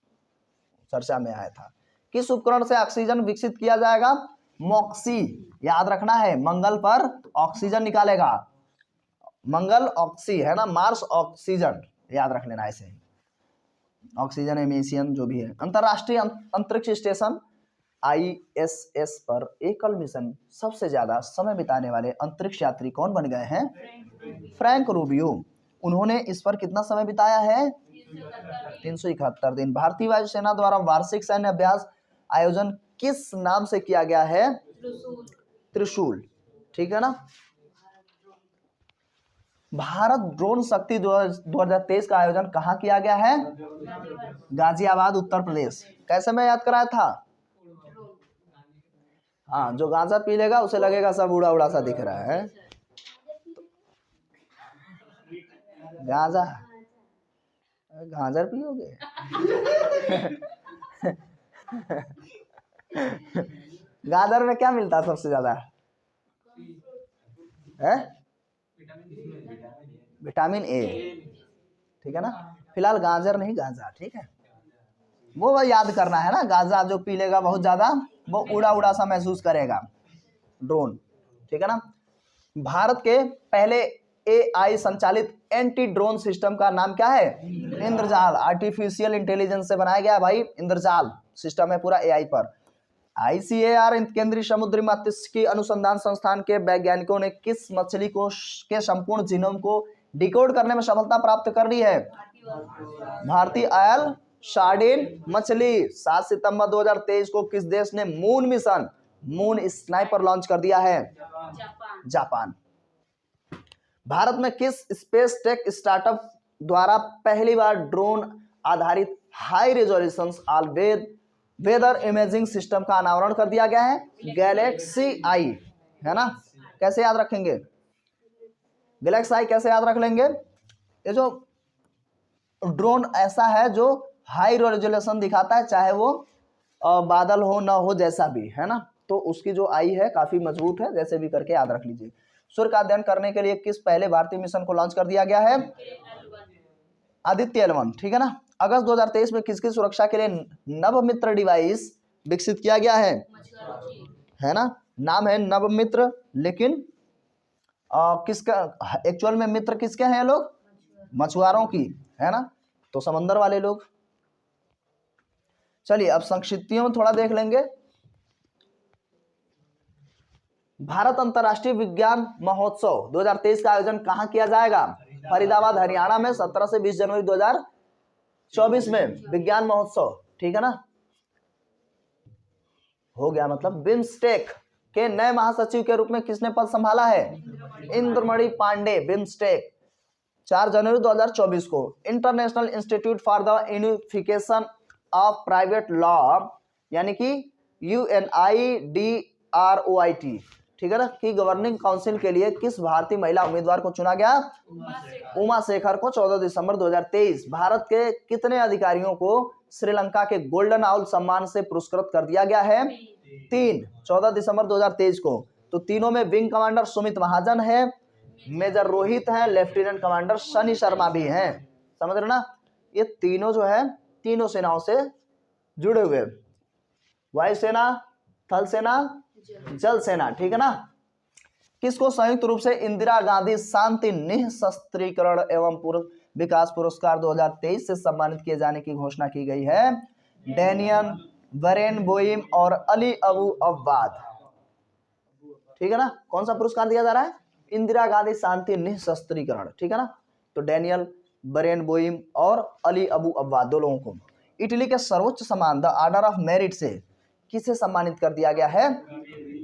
चर्चा में आया था। किस उपकरण से ऑक्सीजन विकसित किया जाएगा? मॉक्सी, याद रखना है, मंगल पर ऑक्सीजन निकालेगा। मंगल ऑक्सी है ना, मार्स ऑक्सीजन, याद रख लेना ऐसे। ऑक्सीजन एमिशन जो भी है। अंतरराष्ट्रीय अंतरिक्ष स्टेशन ISS पर एकल मिशन सबसे ज्यादा समय बिताने वाले अंतरिक्ष यात्री कौन बन गए हैं? Frank Rubio. उन्होंने इस पर कितना समय बिताया है? 371 दिन। भारतीय वायुसेना द्वारा वार्षिक सैन्य अभ्यास आयोजन किस नाम से किया गया है? त्रिशूल, ठीक है ना। भारत ड्रोन शक्ति 2023 का आयोजन कहाँ किया गया है? गाजियाबाद, उत्तर प्रदेश। कैसे मैं याद कराया था? हाँ, जो गांजा पी लेगा उसे लगेगा सब उड़ा उड़ा सा दिख रहा है। गांजा, गांजर पियोगे? गाजर में क्या मिलता है सबसे ज्यादा? है विटामिन A, ठीक है ना। फिलहाल गाजर नहीं, गांजा, ठीक है। वो याद करना है ना, गांजा जो पी लेगा बहुत ज्यादा वो उड़ा उड़ा सा महसूस करेगा, ड्रोन, ठीक है ना। भारत के पहले AI संचालित एंटी ड्रोन सिस्टम का नाम क्या है? इंद्रजाल। आर्टिफिशियल इंटेलिजेंस से बनाया गया भाई, इंद्रजाल सिस्टम है पूरा AI पर। ICAR केंद्रीय समुद्री मत्स्यिकी अनुसंधान संस्थान के वैज्ञानिकों ने किस मछली को के संपूर्ण जीनोम को डिकोड करने में सफलता प्राप्त कर ली है? भारतीय आयल सार्डिन मछली। 7 सितंबर 2023 को किस देश ने moon mission, moon sniper launch कर दिया है? जापान। भारत में किस स्पेस टेक स्टार्टअप द्वारा पहली बार ड्रोन आधारित high resolution all weather imaging system का अनावरण कर दिया गया है? गैलेक्सी आई, है ना। कैसे याद रखेंगे? गैलेक्सी आई कैसे याद रख लेंगे? ये जो ड्रोन ऐसा है जो हाई रेजोल्यूशन दिखाता है, चाहे वो बादल हो ना हो जैसा भी, है ना। तो उसकी जो आई है काफी मजबूत है, जैसे भी करके याद रख लीजिए। सूर्य का अध्ययन करने के लिए किस पहले भारतीय मिशन को लॉन्च कर दिया गया है? आदित्य L1, ठीक है ना। अगस्त 2023 में किसकी सुरक्षा के लिए नवमित्र डिवाइस विकसित किया गया है ना। नाम है नवमित्र, लेकिन किसका एक्चुअल में मित्र किसके हैं लोग? मछुआरों की, है ना, तो समंदर वाले लोग। चलिए अब संक्षिप्तियों में थोड़ा देख लेंगे। भारत अंतरराष्ट्रीय विज्ञान महोत्सव 2023 का आयोजन कहाँ किया जाएगा? फरीदाबाद, हरियाणा में 17 से 20 जनवरी 2024 में विज्ञान महोत्सव, ठीक है ना। हो गया मतलब। बिम्स्टेक के नए महासचिव के रूप में किसने पद संभाला है? इंद्रमणि पांडे। बिम्स्टेक 4 जनवरी 2024 को international institute for the unification of private law यानी कि UNIDROIT, ठीक है ना, की गवर्निंग काउंसिल के लिए किस भारतीय महिला उम्मीदवार को चुना गया? उमा शेखर को 14 दिसंबर 2023। भारत के कितने अधिकारियों को श्रीलंका के गोल्डन आउल सम्मान से पुरस्कृत कर दिया गया है? 3, 14 दिसंबर 2023 को। तो तीनों में विंग कमांडर सुमित महाजन है, मेजर रोहित है, लेफ्टिनेंट कमांडर सनी शर्मा भी हैं। समझ रहे ना, ये तीनों जो है तीनों सेनाओं से जुड़े हुए, वायुसेना, थल सेना, जल सेना, ठीक है ना। किसको संयुक्त रूप से इंदिरा गांधी शांति निःशस्त्रीकरण एवं विकास पुरस्कार 2023 से सम्मानित किए जाने की घोषणा की गई है? डैनियल बरेनबोइम और अली अबू अब्बाद, ठीक है ना। कौन सा पुरस्कार दिया जा रहा है? इंदिरा गांधी शांति निःशस्त्रीकरण, ठीक है ना। तो डैनियल बरेनबोइम और अली अबू अब्बाद दो लोगों को। इटली के सर्वोच्च सम्मान द ऑर्डर ऑफ मेरिट से किसे सम्मानित कर दिया गया है?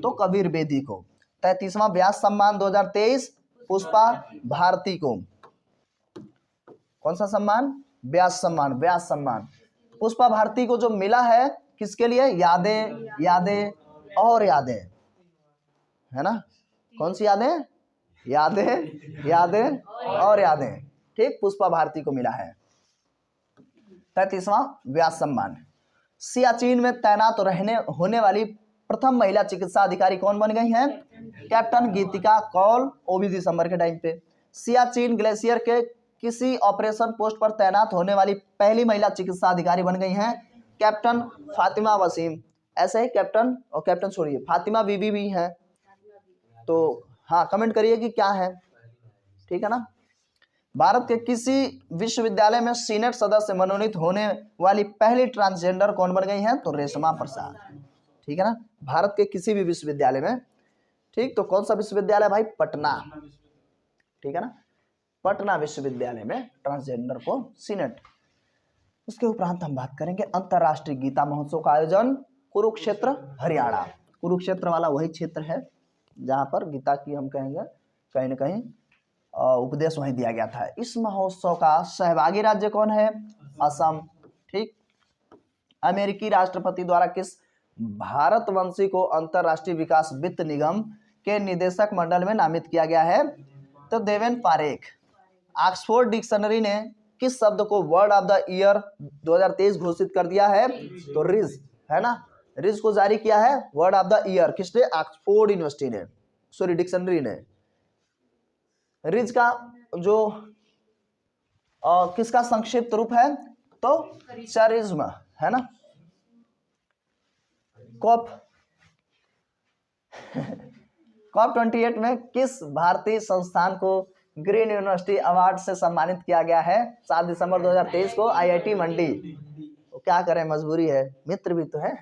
तो कबीर बेदी को। 33वां व्यास सम्मान 2023 पुष्पा भारती को। कौन सा सम्मान? व्यास सम्मान, व्यास सम्मान। पुष्पा भारती को जो मिला है किसके लिए? यादें, यादें और यादें, है ना। कौन सी यादें? यादें, यादें और यादें, ठीक, पुष्पा भारती को मिला है 33वां व्यास सम्मान। सियाचिन में तैनात होने वाली प्रथम महिला चिकित्सा अधिकारी कौन बन गई हैं? कैप्टन गीतिका कौल, वो भी दिसंबर के टाइम पे। सियाचिन ग्लेशियर के किसी ऑपरेशन पोस्ट पर तैनात होने वाली पहली महिला चिकित्सा अधिकारी बन गई हैं? कैप्टन फातिमा वसीम। ऐसे ही कैप्टन, और कैप्टन छोड़िए, फातिमा बीबी भी हैं, तो हाँ कमेंट करिए कि क्या है, ठीक है ना। भारत के किसी विश्वविद्यालय में सीनेट सदस्य मनोनीत होने वाली पहली ट्रांसजेंडर कौन बन गई हैं? तो रेशमा प्रसाद, ठीक है ना। भारत के किसी भी विश्वविद्यालय में, ठीक, तो कौन सा विश्वविद्यालय भाई? पटना, ठीक है ना, पटना विश्वविद्यालय में ट्रांसजेंडर को सीनेट। उसके उपरांत हम बात करेंगे अंतरराष्ट्रीय गीता महोत्सव का आयोजन कुरुक्षेत्र हरियाणा। कुरुक्षेत्र वाला वही क्षेत्र है जहां पर गीता की हम कहेंगे कहीं ना कहीं उपदेश वहीं दिया गया था। इस महोत्सव का सहभागी राज्य कौन है? असम, ठीक। अमेरिकी राष्ट्रपति द्वारा किस भारतवंशी को अंतरराष्ट्रीय विकास वित्त निगम के निदेशक मंडल में नामित किया गया है? तो देवेन पारेख। ऑक्सफोर्ड डिक्शनरी ने किस शब्द को वर्ड ऑफ द ईयर 2023 घोषित कर दिया है? तो रिज, है ना, रिज को जारी किया है वर्ड ऑफ द ईयर। किसने? ऑक्सफोर्ड यूनिवर्सिटी ने, सॉरी डिक्शनरी ने। रिज का जो किसका संक्षिप्त रूप है? तो चरिज्म, है ना। कॉप 28 में किस भारतीय संस्थान को ग्रीन यूनिवर्सिटी अवार्ड से सम्मानित किया गया है? 7 दिसंबर 2023 को आईआईटी मंडी। तो क्या करें, मजबूरी है, मित्र भी तो है?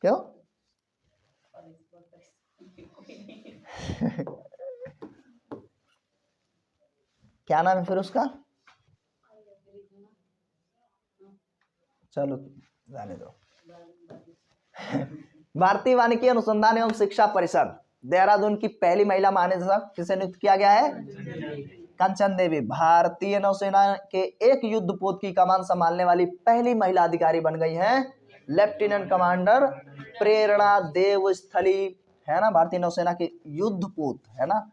क्यों? क्या नाम है फिर उसका? चलो जाने दो। भारतीय वानिकी अनुसंधान एवं शिक्षा परिषद देहरादून की पहली महिला महानिदेशक किसे नियुक्त किया गया है? कंचन देवी। भारतीय नौसेना के एक युद्धपोत की कमान संभालने वाली पहली महिला अधिकारी बन गई हैं लेफ्टिनेंट कमांडर प्रेरणा देवस्थली, है ना। भारतीय नौसेना के युद्धपोत, है ना,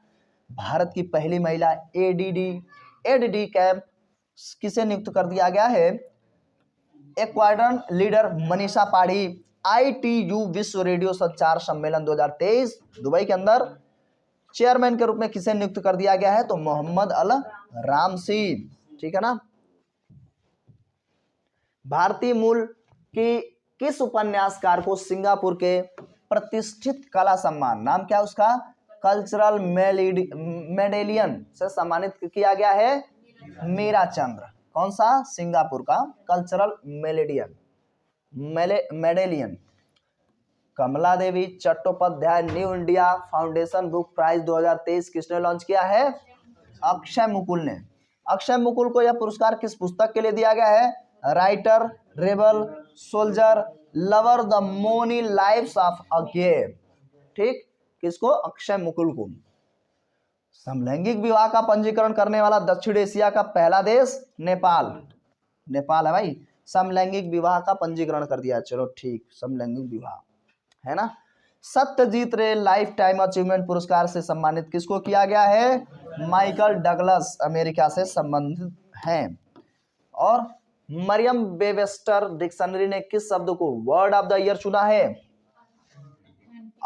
भारत की पहली महिला एडीडी कैंप किसे नियुक्त कर दिया गया है? एक्वाड्रन लीडर मनीषा पाढ़ी। ITU विश्व रेडियो संचार सम्मेलन 2023 दुबई के अंदर चेयरमैन के रूप में किसे नियुक्त कर दिया गया है? तो मोहम्मद अल रामसी, ठीक है ना। भारतीय मूल की किस उपन्यासकार को सिंगापुर के प्रतिष्ठित कला सम्मान, नाम क्या उसका? कल्चरल मेडेलियन से सम्मानित किया गया है? मीरा चंद्र। कौन सा? सिंगापुर का cultural medallion. Kamala Devi Chattopadhyay new India foundation book prize 2023 किसने लॉन्च किया है? अक्षय मुकुल ने। अक्षय मुकुल को यह पुरस्कार किस पुस्तक के लिए दिया गया है? Writer, rebel, soldier, lover, the many lives of Agyeya, ठीक, किसको? अक्षय मुकुल को। समलैंगिक विवाह का पंजीकरण करने वाला दक्षिण एशिया का पहला देश? नेपाल। नेपाल है भाई, समलैंगिक विवाह का पंजीकरण कर दिया। चलो ठीक, समलैंगिक विवाह, है ना। सत्यजीत रे लाइफ टाइम अचीवमेंट पुरस्कार से सम्मानित किसको किया गया है? माइकल डगलस, अमेरिका से संबंधित हैं। और मरियम वेबस्टर डिक्शनरी ने किस शब्द को वर्ड ऑफ द ईयर चुना है?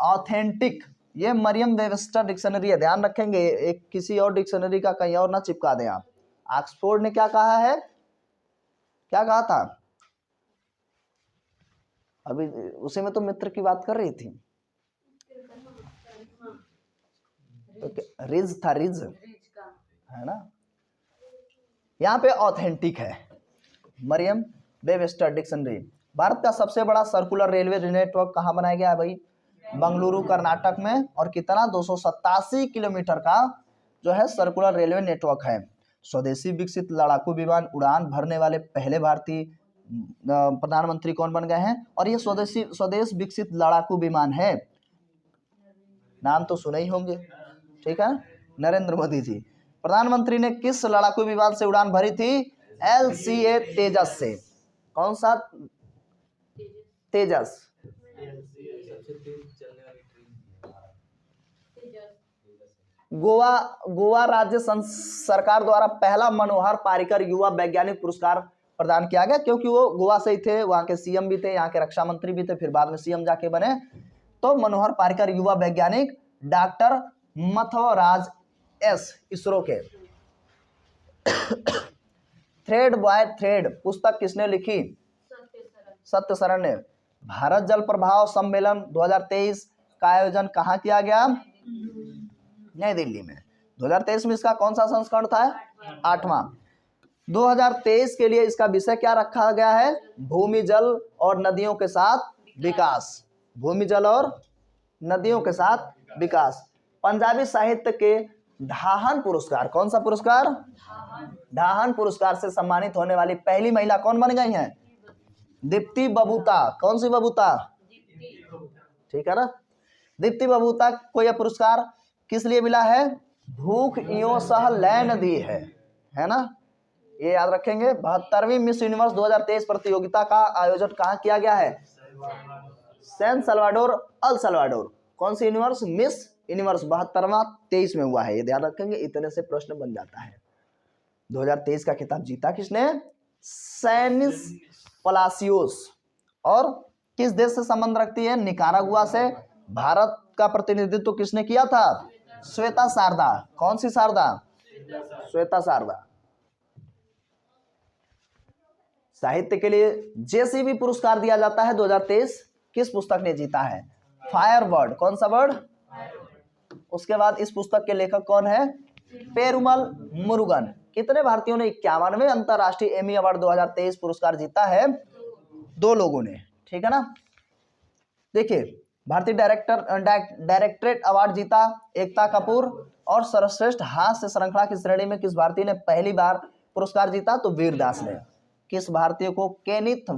ऑथेंटिक, ये मरियम वेबस्टर डिक्शनरी है, ध्यान रखेंगे, एक किसी और डिक्शनरी का कहीं और ना चिपका दें आप। ऑक्सफोर्ड ने क्या कहा है, क्या कहा था अभी, उसी में तो मित्र की बात कर रही थी, तो रिज था, रिज है ना। यहाँ पे ऑथेंटिक है, मरियम वेबस्टर डिक्शनरी। भारत का सबसे बड़ा सर्कुलर रेलवे नेटवर्क कहाँ बनाया गया है भाई, बंगलुरु कर्नाटक में, और कितना 287 किलोमीटर का जो है सर्कुलर रेलवे नेटवर्क है। स्वदेशी विकसित लड़ाकू विमान उड़ान भरने वाले पहले भारतीय प्रधानमंत्री कौन बन गए हैं, और ये स्वदेश विकसित लड़ाकू विमान है, नाम तो सुने ही होंगे, ठीक है, नरेंद्र मोदी जी। प्रधानमंत्री ने किस लड़ाकू विमान से उड़ान भरी थी, LCA तेजस से। कौन सा तेजस, गोवा राज्य सरकार द्वारा पहला मनोहर पारिकर युवा वैज्ञानिक पुरस्कार प्रदान किया गया, क्योंकि वो गोवा से ही थे, वहां के CM भी थे, यहाँ के रक्षा मंत्री भी थे, फिर बाद में CM जाके बने। तो मनोहर पारिकर युवा वैज्ञानिक, डॉक्टर मथवराज S इसरो के। थ्रेड बाय थ्रेड पुस्तक किसने लिखी, सत्य सरन ने। भारत जल प्रभाव सम्मेलन 2023 का आयोजन कहाँ किया गया, नई दिल्ली में। 2023 में इसका कौन सा संस्करण था, 8वां। 2023 के लिए इसका विषय क्या रखा गया है, भूमि जल और नदियों के साथ विकास, भूमि जल और नदियों के साथ विकास। पंजाबी साहित्य के ढाहन पुरस्कार, कौन सा पुरस्कार, ढाहन पुरस्कार से सम्मानित होने वाली पहली महिला कौन बन गई हैं, दीप्ति बबूता। कौन सी बबूता, ठीक है ना, दीप्ति बबूता को यह पुरस्कार किस लिए मिला है, भूख इयों सह लैन दी है ना, ये याद रखेंगे। 72वीं मिस यूनिवर्स 2023 प्रतियोगिता का आयोजन कहाँ किया गया है, सैन सल्वाडोर अल सल्वाडोर। कौन सी यूनिवर्स, मिस यूनिवर्स 72वां 23 में हुआ है, ये ध्यान रखेंगे, इतने से प्रश्न बन जाता है। 2023 का खिताब जीता किसने, सैनिस पलासियोस। और किस देश से संबंध रखती है, निकारागुआ से। भारत का प्रतिनिधित्व किसने किया था, श्वेता शारदा। कौन सी शारदा, श्वेता शारदा। साहित्य के लिए JCB पुरस्कार दिया जाता है 2023, किस पुस्तक ने जीता है, फायरबर्ड। कौन सा वर्ड, उसके बाद इस पुस्तक के लेखक कौन है, पेरुमल मुरुगन। कितने भारतीयों ने 51वें अंतरराष्ट्रीय एमी अवार्ड 2023 पुरस्कार जीता है, 2 लोगों ने, ठीक है ना। देखिए, भारतीय डायरेक्टरेट अवार्ड जीता एकता कपूर, और सर्वश्रेष्ठ हास्य श्रृंखला की श्रेणी में किस भारतीय ने पहली बार पुरस्कार जीता, तो वीरदास ने। किस भारतीय को केनिथ